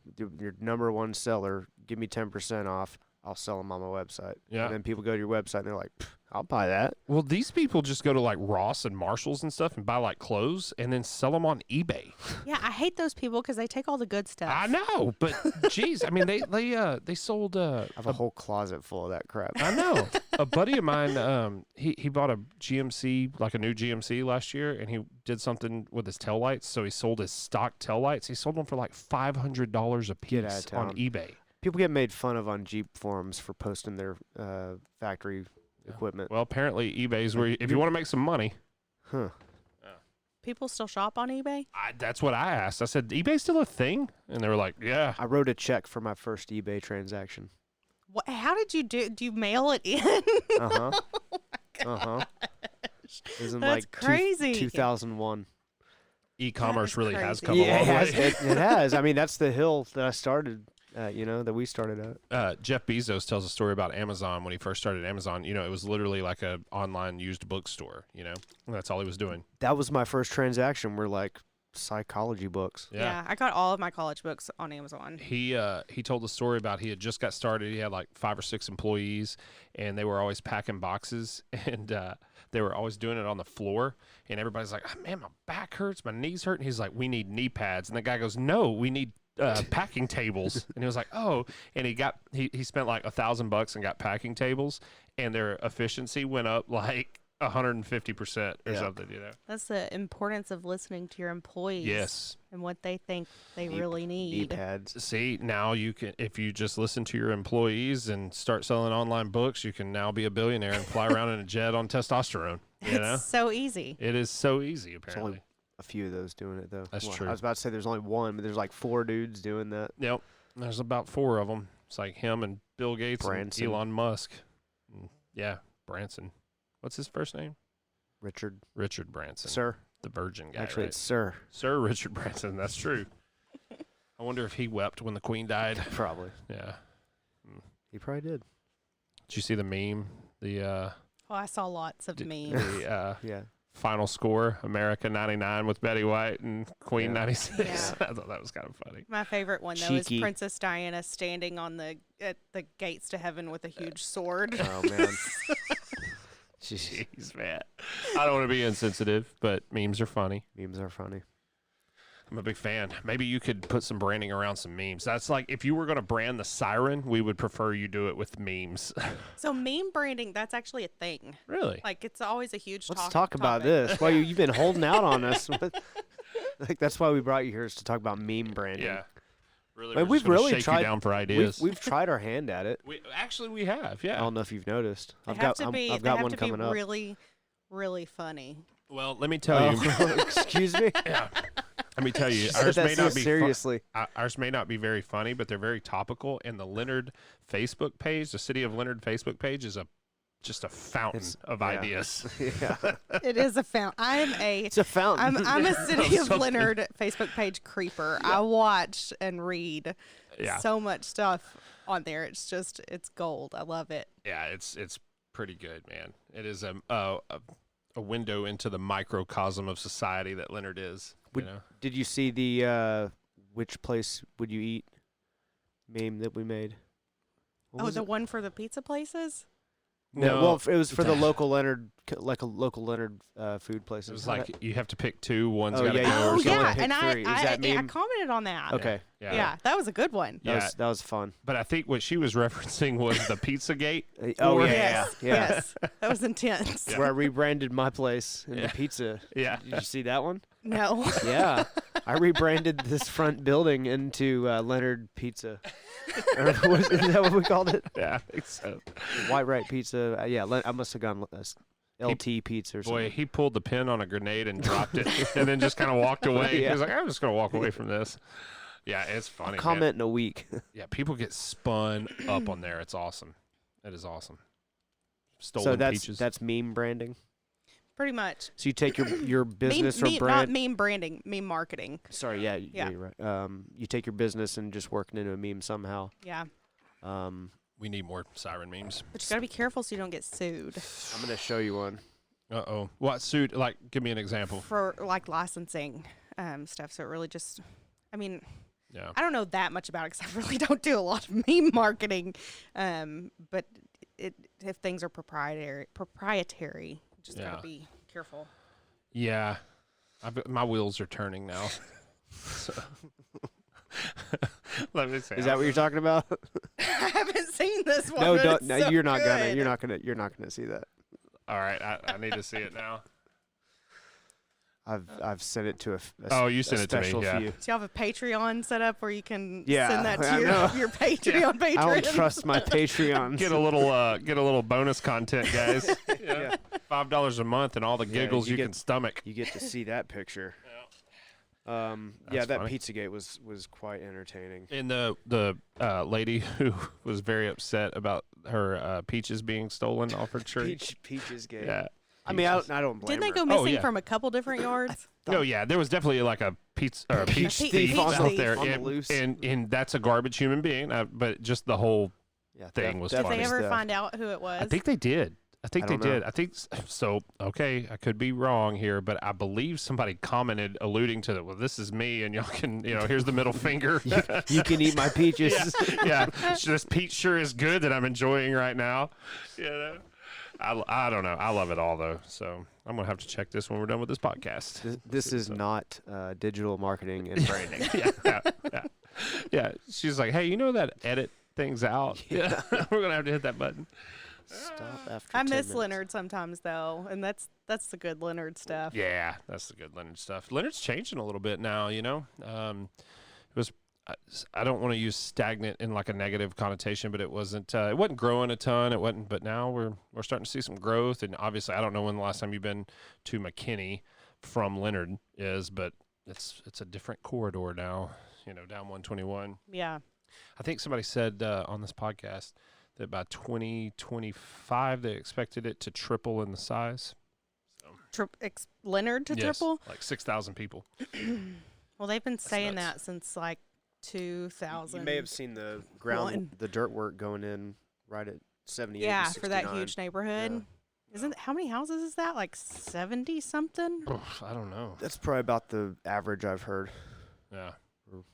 number one seller. Give me 10% off. I'll sell them on my website. Yeah. And then people go to your website and they're like, I'll buy that. Well, these people just go to like Ross and Marshalls and stuff and buy like clothes and then sell them on eBay. yeah, I hate those people because they take all the good stuff. I know, but geez, I mean, they sold. I have a whole closet full of that crap. I know. A buddy of mine, he bought a GMC, like a new GMC last year, and he did something with his taillights. So he sold his stock taillights. He sold them for like $500 a Get out piece of on town. eBay. People get made fun of on Jeep forums for posting their factory equipment. Well, apparently eBay's where if you want to make some money. Huh. People still shop on eBay? That's what I asked. I said, eBay's still a thing? And they were like, yeah. I wrote a check for my first eBay transaction. What, how did you do? Do you mail it in? Uh-huh. Uh-huh. It was in That's like crazy. 2001. E-commerce That's really has crazy. come Yeah, a long way. it has. I mean, that's the hill that I started, that we started at. Jeff Bezos tells a story about Amazon when he first started Amazon. It was literally like a online used bookstore, and that's all he was doing. That was my first transaction, were like psychology books. Yeah, I got all of my college books on Amazon. He told the story about he had just got started. He had like 5 or 6 employees, and they were always packing boxes, and they were always doing it on the floor. And everybody's like, oh, man, my back hurts, my knees hurt. And he's like, we need knee pads. And the guy goes, no, we need packing tables. And he was like, oh. And he spent like $1,000 and got packing tables, and their efficiency went up like 150% or something. That's the importance of listening to your employees. Yes. And what they think they really Knee need. pads. See, now you can, if you just listen to your employees and start selling online books, you can now be a billionaire and fly around in a jet on testosterone. It's so easy. It is so easy, There's apparently. only a few of those doing it, though. That's true. I was about to say there's only one, but there's like 4 dudes doing that. Yep. There's about 4 of them. It's like him and Bill Gates Branson. and Elon Musk. Yeah, Branson. What's his first name? Richard. Richard Branson. Sir. The Virgin guy. Actually, right? it's Sir. Sir Richard Branson. That's true. I wonder if he wept when the Queen died. Probably. Yeah. He probably did. Did you see the meme? The I saw lots of memes. Yeah. final score, America 99 with Betty White and Queen Yeah. 96. Yeah. I thought that was kind of funny. My favorite one, though, Cheeky. is Princess Diana standing on at the gates to heaven with a huge sword. Oh, man. Jeez, man. I don't want to be insensitive, but memes are funny. Memes are funny. I'm a big fan. Maybe you could put some branding around some memes. That's like, if you were going to brand the siren, we would prefer you do it with memes. So meme branding, that's actually a thing. Really? Like, it's always a huge Let's talk about topic. this. Well, you've been holding out on us. Like, that's why we brought you here, is to talk about meme branding. Yeah. Really, But we're we've just gonna really shake tried- you down for ideas. We've tried our hand at it. We have, yeah. I don't know if you've noticed. They I've have got to be, I've they got have one to coming be up. really, really funny. Well, let me tell you. Excuse me. Yeah. Let me tell you. She said Ours that may so not be seriously. ours may not be very funny, but they're very topical. And the Leonard Facebook page, the City of Leonard Facebook page, is just a fountain of yeah. ideas. Yeah. It is a fountain. It's a fountain. I'm a City of Something. Leonard Facebook page creeper. I watch and read Yeah. so much stuff on there. It's gold. I love it. Yeah, it's pretty good, man. It is a window into the microcosm of society that Leonard is. Did you see the which place would you eat meme that we made? What was The it? one for the pizza places? No, well, it was for the local Leonard, like a local Leonard food place. It was like you have to pick two. One's got to yeah, go. Oh Or yeah, pick and three. Is that I meme? commented on that. Okay. Yeah, that was a good one. Yeah. That was fun. But I think what she was referencing was the Pizzagate. Oh, yeah, Yes, yeah. yes, that was intense. Where I rebranded my place into pizza. Yeah. Did you see that one? No. Yeah. I rebranded this front building into Leonard Pizza. Or is that what we called it? Yeah, I think so. White Right Pizza. I must have gone LT Pizza or something. Boy, he pulled the pin on a grenade and dropped it and then just kind of walked away. Yeah. He was like, I'm just going to walk away from this. Yeah, it's funny. Comment in a week. Yeah, people get spun up on there. It's awesome. It is awesome. Stolen peaches. That's meme branding. Pretty much. So you take your business or brand. Not meme branding, meme marketing. Sorry, yeah, you're right. You take your business and just work it into a meme somehow. Yeah. We need more siren memes. But you got to be careful so you don't get sued. I'm going to show you one. Uh-oh. What suit? Like, give me an example. For, like, licensing stuff. So it really just, I mean, yeah. I don't know that much about it because I really don't do a lot of meme marketing. But if things are proprietary, just got to be careful. Yeah. My wheels are turning now. So. Let me see. Is that what you're talking about? I haven't seen this one. No, but don't. it's No, so you're not good. You're not gonna see that. All right, I need to see it now. I've sent it to you sent it to me. Yeah. Do you have a Patreon set up where you can Yeah, send that I know. to your Patreon patrons? I don't trust my Patreons. Get a little bonus content, guys. Yeah. $5 a month and all the giggles you can stomach. You get to see that picture. That's that funny. Pizzagate was quite entertaining. And the lady who was very upset about her peaches being stolen off her tree. Peaches Gate. Yeah. I mean, I don't blame Didn't they her. go missing from a couple different yards? No, yeah, there was definitely like a peach thief out there, on the loose. and that's a garbage human being. But just the whole thing was Did funny. they ever find out who it was? I think they did. I think they did. know. I think so. Okay, I could be wrong here, but I believe somebody commented alluding to that. Well, this is me, and y'all can, here's the middle finger. You can eat my peaches. Yeah. This peach sure is good that I'm enjoying right now. I don't know. I love it all though. So I'm gonna have to check this when we're done with this podcast. This is not digital marketing and branding. Yeah. She's like, hey, that edit things out? Yeah. We're gonna have to hit that button. Stop after I 10 miss minutes. Leonard sometimes though, and that's the good Leonard stuff. Yeah, that's the good Leonard stuff. Leonard's changing a little bit now. It was. I don't want to use stagnant in like a negative connotation, but it wasn't growing a ton. It wasn't, but now we're starting to see some growth. And obviously, I don't know when the last time you've been to McKinney from Leonard is, but it's a different corridor now. Down 121. Yeah. I think somebody said on this podcast that by 2025 they expected it to triple in the size. So. Leonard to triple? Like 6,000 people. Well, they've been saying nuts. that since like 2000. You may have seen the the dirt work going in right at 78. Yeah, and for that 69. huge neighborhood. Yeah. How many houses is that? Like 70 something? I don't know. That's probably about the average I've heard. Yeah.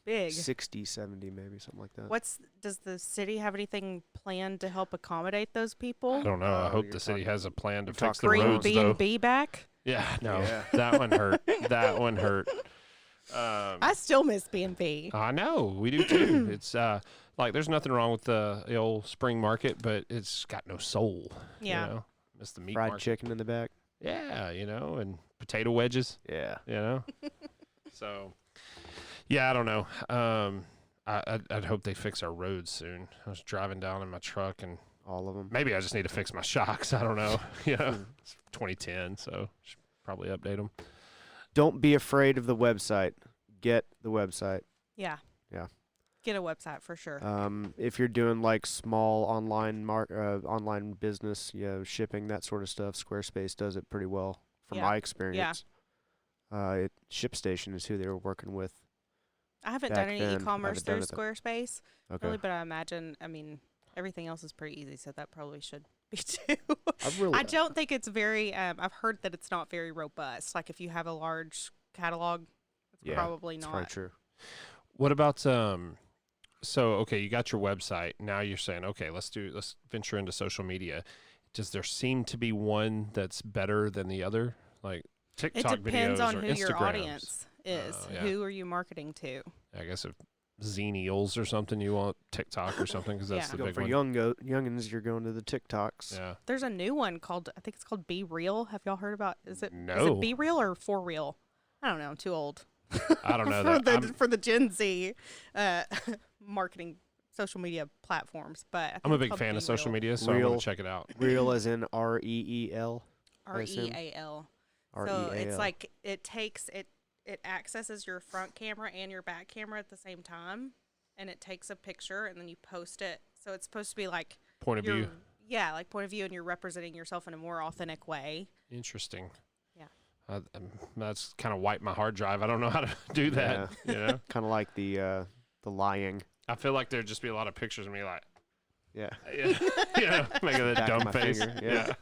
Big. 60, 70, maybe something like that. Does the city have anything planned to help accommodate those people? I don't know. I hope you're the city talking- has a plan to you're fix the Bring roads, though. B&B back? Yeah, no, Yeah. that one hurt. That one hurt. I still miss B&B. I know we do too. It's like there's nothing wrong with the old spring market, but it's got no soul. Yeah. Miss the meat Fried market. chicken in the back. Yeah, and potato wedges. Yeah. So, yeah, I don't know. I'd hope they fix our roads soon. I was driving down in my truck and All of them. maybe I just need to fix my shocks. I don't know. It's 2010, so should probably update them. Don't be afraid of the website. Get the website. Yeah. Yeah. Get a website for sure. If you're doing like small online business, shipping, that sort of stuff, Squarespace does it pretty well from my experience. ShipStation is who they were working with. I haven't back done any then. e-commerce Haven't done through it Squarespace, Okay. really, but I imagine, everything else is pretty easy, so that probably should be too. I don't think it's very, I've heard that it's not very robust. Like if you have a large catalog, it's probably That's not. probably true. What about so okay, you got your website. Now you're saying, okay, let's venture into social media. does there seem to be one that's better than the other? Like TikTok videos It depends on or who Instagrams? your audience is. Yeah. Who are you marketing to? I guess if Xenials or something, you want TikTok or something because that's Yeah. the Go big for one. youngins, you're going to the TikToks. Yeah. There's a new one called, I think it's called Be Real. Have y'all heard about? Is it No. Be Real or For Real? I don't know. I'm too old. I don't know for that. for the Gen Z marketing social media platforms, but I think I'm a it's big called fan Be of social Real. media, so I'm Real. going to check it out. Real as in REEL. REAL. So REAL. it's like it accesses your front camera and your back camera at the same time, and it takes a picture and then you post it. So it's supposed to be like Point of view. Yeah, like point of view, and you're representing yourself in a more authentic way. Interesting. Yeah. That's kind of wiped my hard drive. I don't know how to do that. You know? Kind of like the lying. I feel like there'd just be a lot of pictures of me like, Yeah. making that Back of dumb my face. finger,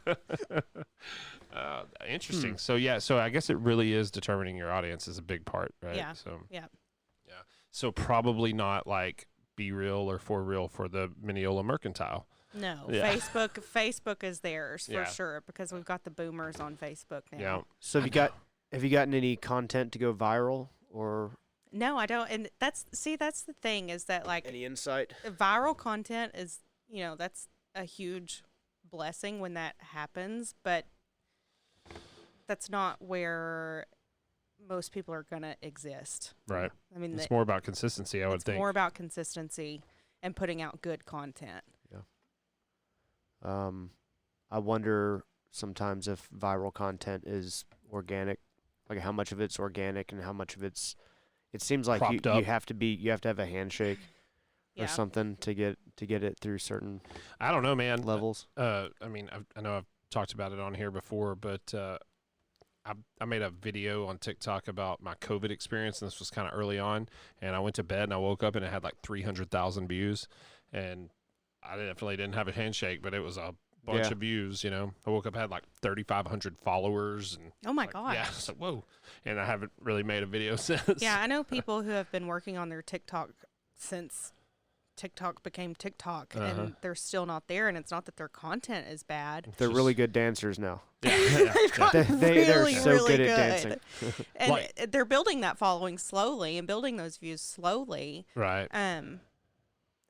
Interesting. So I guess it really is determining your audience is a big part, right? Yeah. So Yeah. So probably not like Be Real or For Real for the Mineola Mercantile. No, Yeah. Facebook is theirs for Yeah. sure because we've got the boomers on Facebook now. Yeah. So have you gotten any content to go viral or No, I don't. And that's the thing is that like any insight? viral content is, that's a huge blessing when that happens, but that's not where most people are going to exist. Right. I mean, It's more about consistency, I would think. more about consistency and putting out good content. I wonder sometimes if viral content is organic, like how much of it's organic and how much of it seems like Propped you up. have to have a handshake Yeah. or something to get it through certain I don't know, man. levels. I mean, I know I've talked about it on here before, but I made a video on TikTok about my COVID experience, and this was kind of early on. And I went to bed, and I woke up, and it had like 300,000 views. And I definitely didn't have a handshake, but it was a bunch of views, I woke up, had like 3,500 followers. And Oh my gosh. Yeah, so whoa. And I haven't really made a video since. Yeah, I know people who have been working on their TikTok since TikTok became TikTok, and they're still not there. And it's not that their content is bad. They're really good dancers now. They've gotten They're really, so really good at dancing. And they're building that following slowly and building those views slowly. Right. And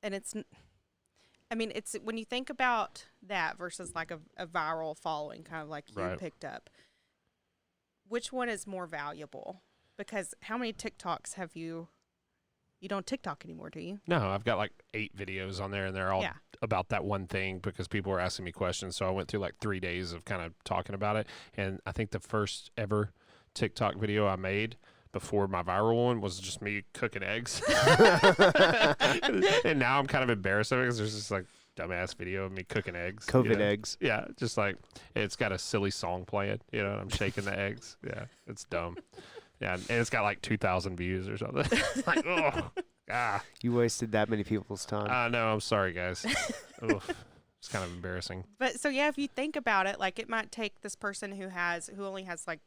it's when you think about that versus like a viral following, kind of like you picked up, which one is more valuable? Because how many TikToks have you don't TikTok anymore, do you? No, I've got like 8 videos on there, and they're all about that one thing because people were asking me questions. So I went through like 3 days of kind of talking about it. And I think the first ever TikTok video I made before my viral one was just me cooking eggs. And now I'm kind of embarrassed of it because there's this like dumbass video of me cooking eggs. COVID eggs. Yeah, just like it's got a silly song playing, and I'm shaking the eggs. Yeah, it's dumb. Yeah, and it's got like 2,000 views or something. Like, You wasted that many people's time. I know. I'm sorry, guys. Oof. It's kind of embarrassing. But so if you think about it, like it might take this person who only has like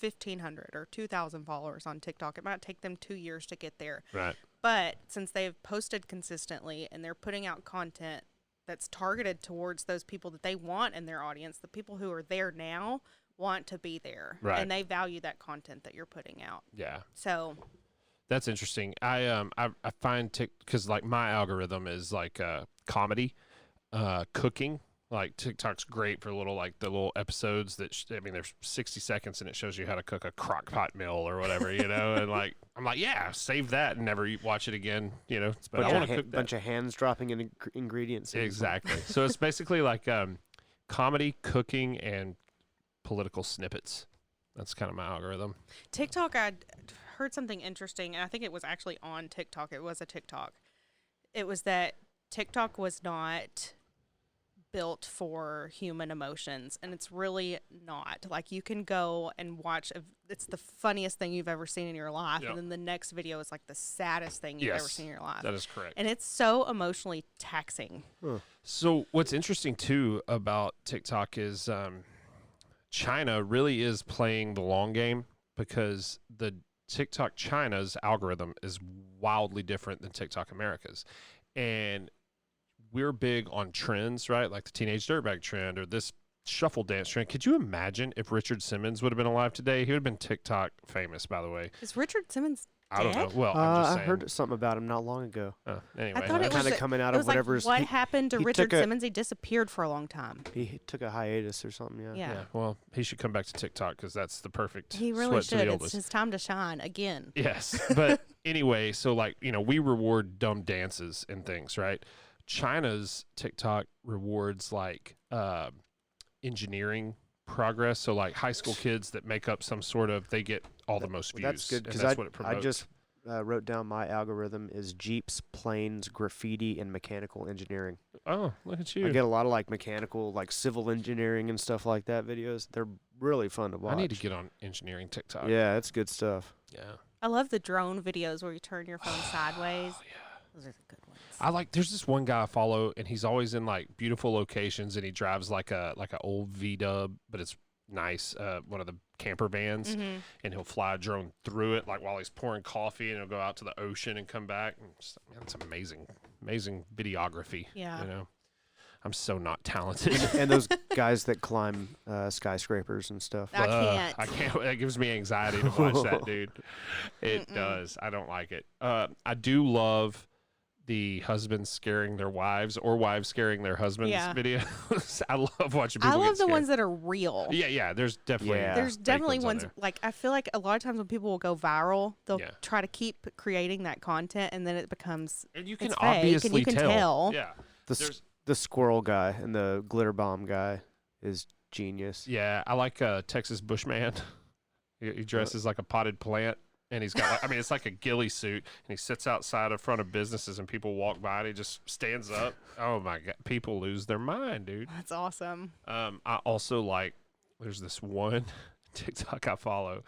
1,500 or 2,000 followers on TikTok, it might take them 2 years to get there. Right. But since they've posted consistently and they're putting out content that's targeted towards those people that they want in their audience, the people who are there now want to be there. Right. And they value that content that you're putting out. Yeah. So that's interesting. I find because like my algorithm is like comedy, cooking. Like TikTok's great for the little episodes that there's 60 seconds and it shows you how to cook a crock pot meal or whatever, and like I'm like, yeah, save that and never watch it again, But I want to cook that. Bunch of hands dropping in ingredients. Exactly. So it's basically like comedy, cooking, and political snippets. That's kind of my algorithm. TikTok, I heard something interesting, and I think it was actually on TikTok. It was a TikTok. It was that TikTok was not built for human emotions, and it's really not. Like you can go and watch it's the funniest thing you've ever seen in your life, and then the next video is like the saddest thing you've ever seen in your life. That is correct. And it's so emotionally taxing. So what's interesting too about TikTok is China really is playing the long game, because the TikTok China's algorithm is wildly different than TikTok America's. And we're big on trends, right? Like the Teenage Dirtbag trend or this shuffle dance trend. Could you imagine if Richard Simmons would have been alive today? He would have been TikTok famous, by the way. Is Richard Simmons dead? I don't know. Well, I'm just I saying. heard something about him not long ago. Anyway, I thought it was kind of coming out of whatever. Like, what happened to he Richard took a- Simmons? He disappeared for a long time. He took a hiatus or something. Yeah. Yeah. Well, he should come back to TikTok because that's the perfect. He really sweat to the should. It's oldest. his time to shine again. Yes, but anyway, so like we reward dumb dances and things, right? China's TikTok rewards like engineering progress. So like high school kids that make up some sort of, they get all the most views. That's good and because that's what it promotes. I just wrote down my algorithm is Jeeps, planes, graffiti, and mechanical engineering. Oh, look at you! I get a lot of like mechanical, like civil engineering and stuff like that videos. They're really fun to watch. I need to get on engineering TikTok. Yeah, it's good stuff. Yeah. I love the drone videos where you turn your phone sideways. Yeah. Those are the good ones. There's this one guy I follow, and he's always in like beautiful locations, and he drives like a old V-Dub, but it's nice, one of the camper vans, and he'll fly a drone through it, like while he's pouring coffee, and he'll go out to the ocean and come back. And just, man, it's amazing videography. Yeah. I'm so not talented. And those guys that climb skyscrapers and stuff. I can't. I can't. That gives me anxiety to watch that, dude. It does. I don't like it. I do love the husbands scaring their wives or wives scaring their husbands videos. I love watching people I love get the scared. ones that are real. Yeah. There's definitely There's fake definitely on ones there. like I feel like a lot of times when people will go viral, they'll try to keep creating that content, and then it becomes and you can it's obviously fake, and you can tell. Yeah. The squirrel guy and the glitter bomb guy is genius. Yeah, I like Texas Bushman. He dresses like a potted plant, and he's got like, it's like a ghillie suit, and he sits outside in front of businesses, and people walk by, and he just stands up. Oh my God, people lose their mind, dude. That's awesome. I also like, there's this one TikTok I follow,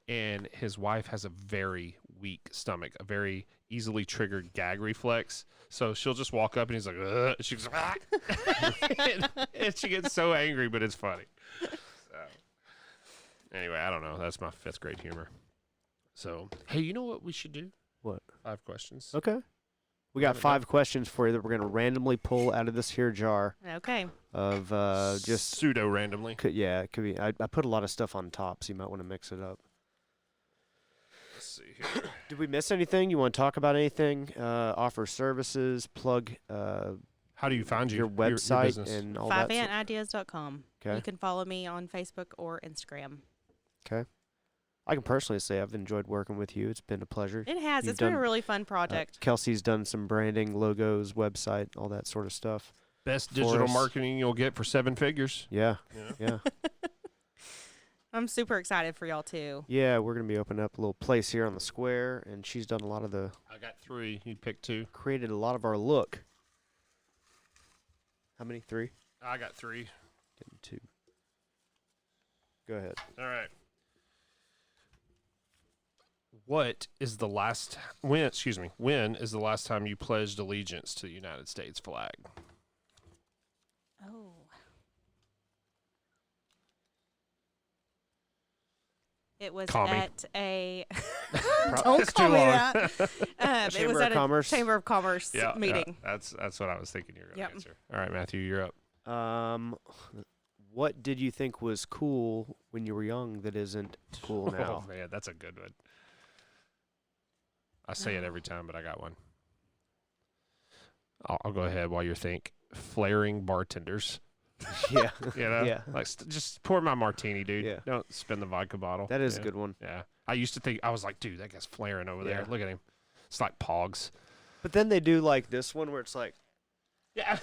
and his wife has a very weak stomach, a very easily triggered gag reflex. So she'll just walk up and he's like, ugh. She goes, ah. and she gets so angry, but it's funny. So anyway, I don't know. That's my 5th grade humor. So, hey, you know what we should do? What? 5 questions. Okay. We got 5 questions for you that we're going to randomly pull out of this here jar. Okay. Of just pseudo randomly. It could be. I put a lot of stuff on top, so you might want to mix it up. Let's see here. Did we miss anything? You want to talk about anything? Offer services, plug how do you find your website business? and all that? Vivantideas.com. Okay. You can follow me on Facebook or Instagram. Okay. I can personally say I've enjoyed working with you. It's been a pleasure. It has. You've It's been done, a really fun project. Kelsey's done some branding, logos, website, all that sort of stuff. Best digital marketing you'll get for 7 figures. Yeah. I'm super excited for y'all too. Yeah, we're going to be opening up a little place here on the square, and she's done a lot of the... I got 3. You picked 2. Created a lot of our look. How many? 3? I got 3. Getting 2. Go ahead. All right. When is the last time you pledged allegiance to the United States flag? Oh. It was at a don't call me that. It was at a Chamber of Commerce meeting. Yeah, that's what I was thinking you were going to answer. All right, Matthew, you're up. What did you think was cool when you were young that isn't cool now? Oh man, that's a good one. I say it every time, but I got one. I'll go ahead while you think. Flaring bartenders. Yeah. Like just pour my martini, dude. Yeah. Don't spin the vodka bottle. That is a good one. Yeah. I used to think, I was like, dude, that guy's flaring over there. Look at him. It's like Pogs. But then they do like this one where it's like, yeah.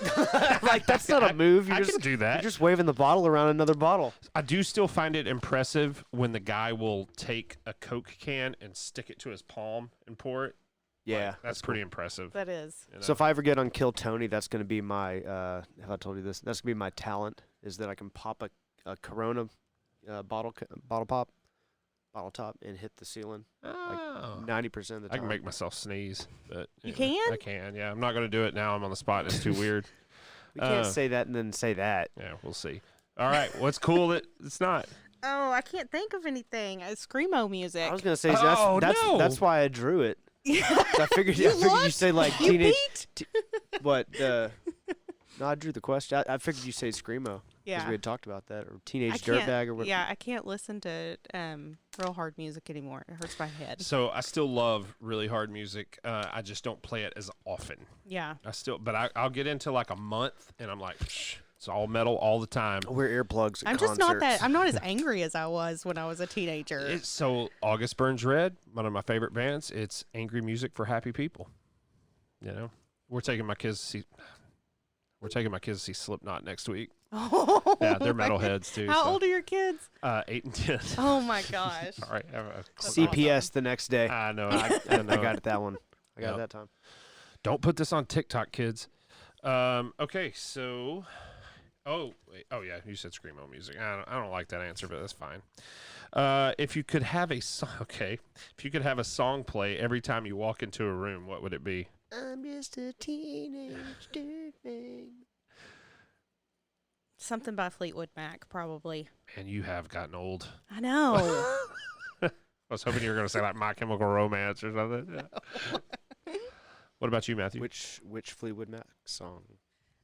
like that's not a move. I can do that. You're just waving the bottle around another bottle. I do still find it impressive when the guy will take a Coke can and stick it to his palm and pour it. Yeah. Like, that's pretty impressive. That is. You know? So if I ever get on Kill Tony, that's going to be my, have I told you this? That's going to be my talent, is that I can pop a Corona bottle top and hit the ceiling like 90% of the time. I can make myself sneeze. But, you can? I can, yeah. I'm not going to do it now. I'm on the spot. It's too weird. We can't say that and then say that. Yeah, we'll see. All right. What's cool that it's not? Oh, I can't think of anything. Screamo music. I was going to say, no. that's why I drew it. Yeah. I figured you say like you teenage... beat? What? No, I drew the question. I figured you say Screamo. Because we had talked about that. Or Teenage Dirtbag or whatever. Yeah, I can't listen to real hard music anymore. It hurts my head. So I still love really hard music. I just don't play it as often. Yeah. I'll get into like a month, and I'm like, it's all metal all the time. I wear earplugs at I'm concerts. just not that. I'm not as angry as I was when I was a teenager. So August Burns Red, one of my favorite bands. It's angry music for happy people. You know, we're taking my kids to see Slipknot next week. Oh, yeah, they're metalheads too. How old are your kids? 8 and 10. Oh my gosh. All right. CPS awesome. The next day. I know. I got it that one. I got it that time. Don't put this on TikTok, kids. Okay, so. Oh yeah, you said screamo music. I don't like that answer, but that's fine. If you could have a song play every time you walk into a room, what would it be? I'm just a teenage dirtbag. Something by Fleetwood Mac, probably. And you have gotten old. I know. I was hoping you were going to say like My Chemical Romance or something. Yeah. What about you, Matthew? Which Fleetwood Mac song?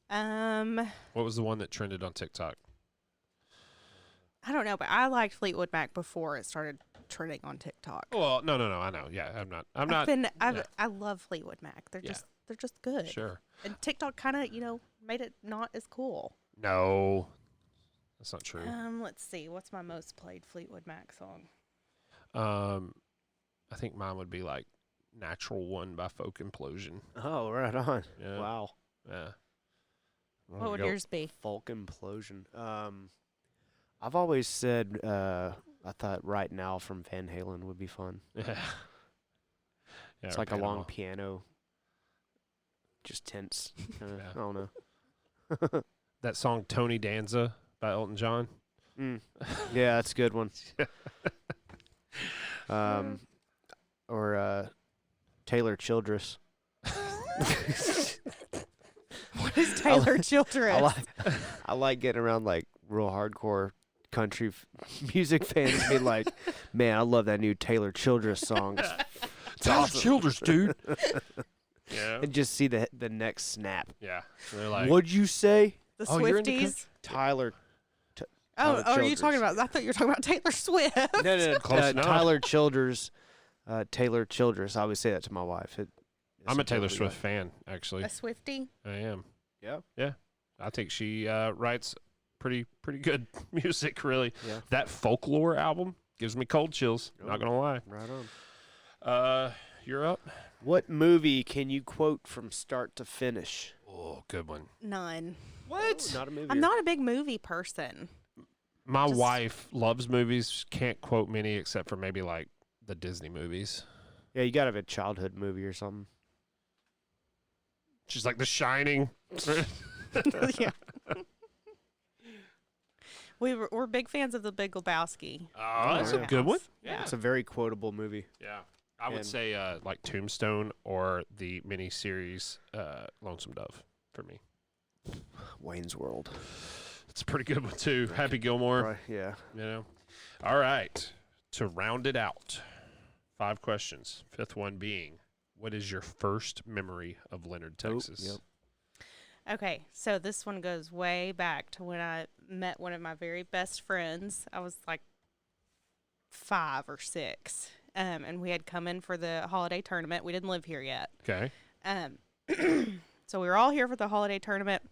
What was the one that trended on TikTok? I don't know, but I liked Fleetwood Mac before it started trending on TikTok. Well, no, I know. Yeah, I love Fleetwood Mac. They're just good. Sure. And TikTok kind of, made it not as cool. No, that's not true. Let's see. What's my most played Fleetwood Mac song? I think mine would be like "Natural One" by Folk Implosion. Oh, right on. Yeah. Wow. Yeah. What would yours be? Folk Implosion. I've always said I thought "Right Now" from Van Halen would be fun. Yeah. It's like a long piano, just tense. I don't know. That song "Tony Danza" by Elton John. Yeah, that's a good one. Or Taylor Childress. What is Taylor Childress? I like getting around like real hardcore country music fans and be like, man, I love that new Taylor Childress song. Taylor awesome. Childress, dude. Yeah. And just see the next snap. Yeah. They're like, what'd you say? The Swifties? Tyler. Are you talking about? I thought you were talking about Taylor Swift. No. Close enough. Tyler Childers. Taylor Childress. I always say that to my wife. I'm a Taylor Swift fan, actually. A Swiftie? I am. Yeah. Yeah. I think she writes pretty good music, really. Yeah. That Folklore album gives me cold chills. Oh. Not gonna lie. Right on. You're up. What movie can you quote from start to finish? Oh, good one. None. What? Oh, not a movie. I'm not a big movie person. My wife loves movies. Can't quote many except for maybe like the Disney movies. Yeah, you gotta have a childhood movie or something. She's like The Shining. Yeah. We're big fans of The Big Lebowski. Oh, that's a good one. Yeah. It's a very quotable movie. Yeah. I would say like Tombstone or the miniseries Lonesome Dove for me. Wayne's World. It's a pretty good one too. Happy Gilmore. Right, yeah. You know. All right. To round it out, 5 questions. 5th one being, what is your first memory of Leonard, Texas? Yep. Okay, so this one goes way back to when I met one of my very best friends. I was like 5 or 6, and we had come in for the holiday tournament. We didn't live here yet. Okay. So we were all here for the holiday tournament,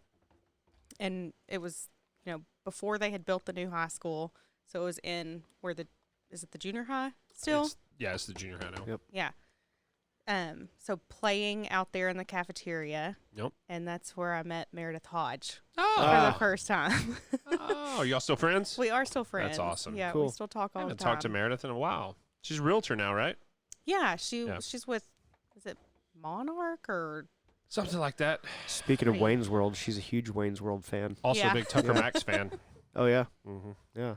and it was, before they had built the new high school. So it was in is it the junior high still? It's the junior high now. Yep. Yeah. So playing out there in the cafeteria. Yep. And that's where I met Meredith Hodge for Oh. the first time. Oh, y'all still friends? We are still friends. That's awesome. Yeah, Cool. we still talk I all the haven't time. talked to Meredith in a while. She's a realtor now, right? Yeah, she's with, is it Monarch or? Something like that. Speaking of Wayne's World, she's a huge Wayne's World fan. Also Yeah. a big Tucker Max fan. Oh, yeah? Mm-hmm. Yeah.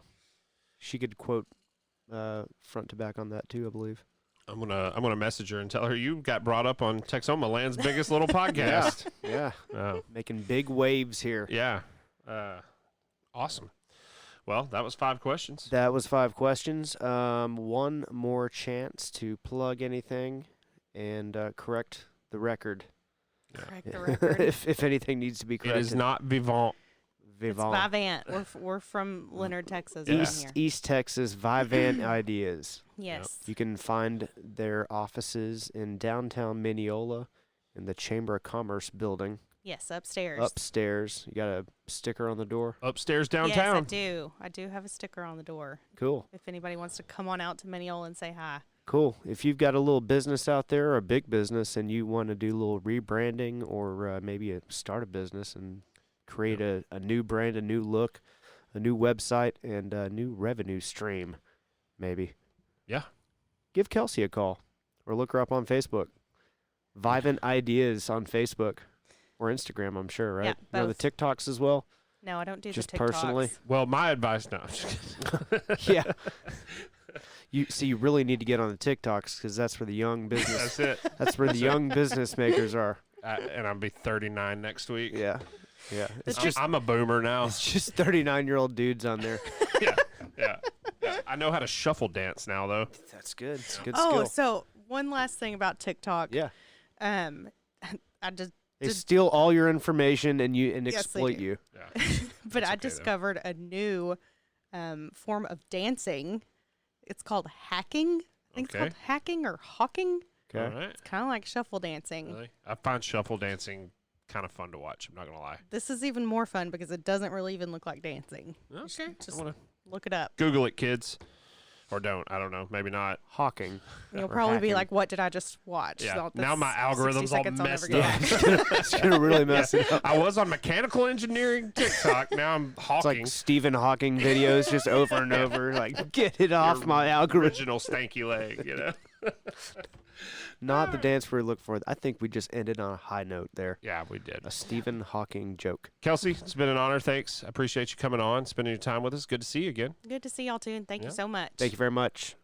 She could quote front to back on that, too, I believe. I'm gonna message her and tell her you got brought up on Texoma, land's biggest little podcast. Yeah. Oh. Making big waves here. Yeah. Awesome. Well, that was 5 questions. That was 5 questions. One more chance to plug anything and correct the record. Correct the record. if anything needs to be It corrected. is not Vivant. Vivant. It's Vivant. We're from Leonard, Texas. Yeah. Around here. East Texas Vivant Ideas. Yes. You can find their offices in downtown Minneola in the Chamber of Commerce building. Yes, upstairs. Upstairs. You got a sticker on the door? Upstairs Yes, I downtown. do. I do have a sticker on the door. Cool. If anybody wants to come on out to Mineola and say hi. Cool. If you've got a little business out there or a big business and you want to do a little rebranding or maybe start a business and create a new brand, a new look, a new website, and a new revenue stream, maybe. Yeah. Give Kelsie a call or look her up on Facebook. Vivant Ideas on Facebook or Instagram, I'm sure, right? Yeah, You know the both. TikToks as well? No, I don't do Just the TikToks. personally? Well, my advice, no. I'm just kidding. Yeah. You really need to get on the TikToks because that's where the young business. That's it. That's where the young business makers are. And I'll be 39 next week. Yeah. Yeah. It's just I'm a boomer now. it's just 39-year-old dudes on there. Yeah. I know how to shuffle dance now, though. That's good. It's a good Oh, skill. so one last thing about TikTok. Yeah. I just They Did- steal all your information and Yes, they exploit do. you. Yeah. but That's I okay, though. discovered a new form of dancing. It's called hacking. I think Okay. it's called hacking or hawking. Okay. All right. It's kind of like shuffle dancing. Really? I find shuffle dancing kind of fun to watch. I'm not going to lie. This is even more fun because it doesn't really even look like dancing. Okay. Just I want to look it up. Google it, kids. Or don't. I don't know. Maybe not. Hawking. You'll Or probably be hacking. like, "What did I just watch?" Yeah. So Now my that's 60 algorithm's all seconds I'll never messed get up. back. It's gonna really mess it up. I was on mechanical engineering TikTok. Now I'm It's hawking. like Stephen Hawking videos just over and over. Like, get it off Your my algorithm. original stanky leg, you know? Not the dance we look for. I think we just ended on a high note there. Yeah, we did. A Stephen Hawking joke. Kelsie, it's been an honor. Thanks. I appreciate you coming on, spending your time with us. Good to see you again. Good to see y'all too, and thank Yeah. you so much. Thank you very much.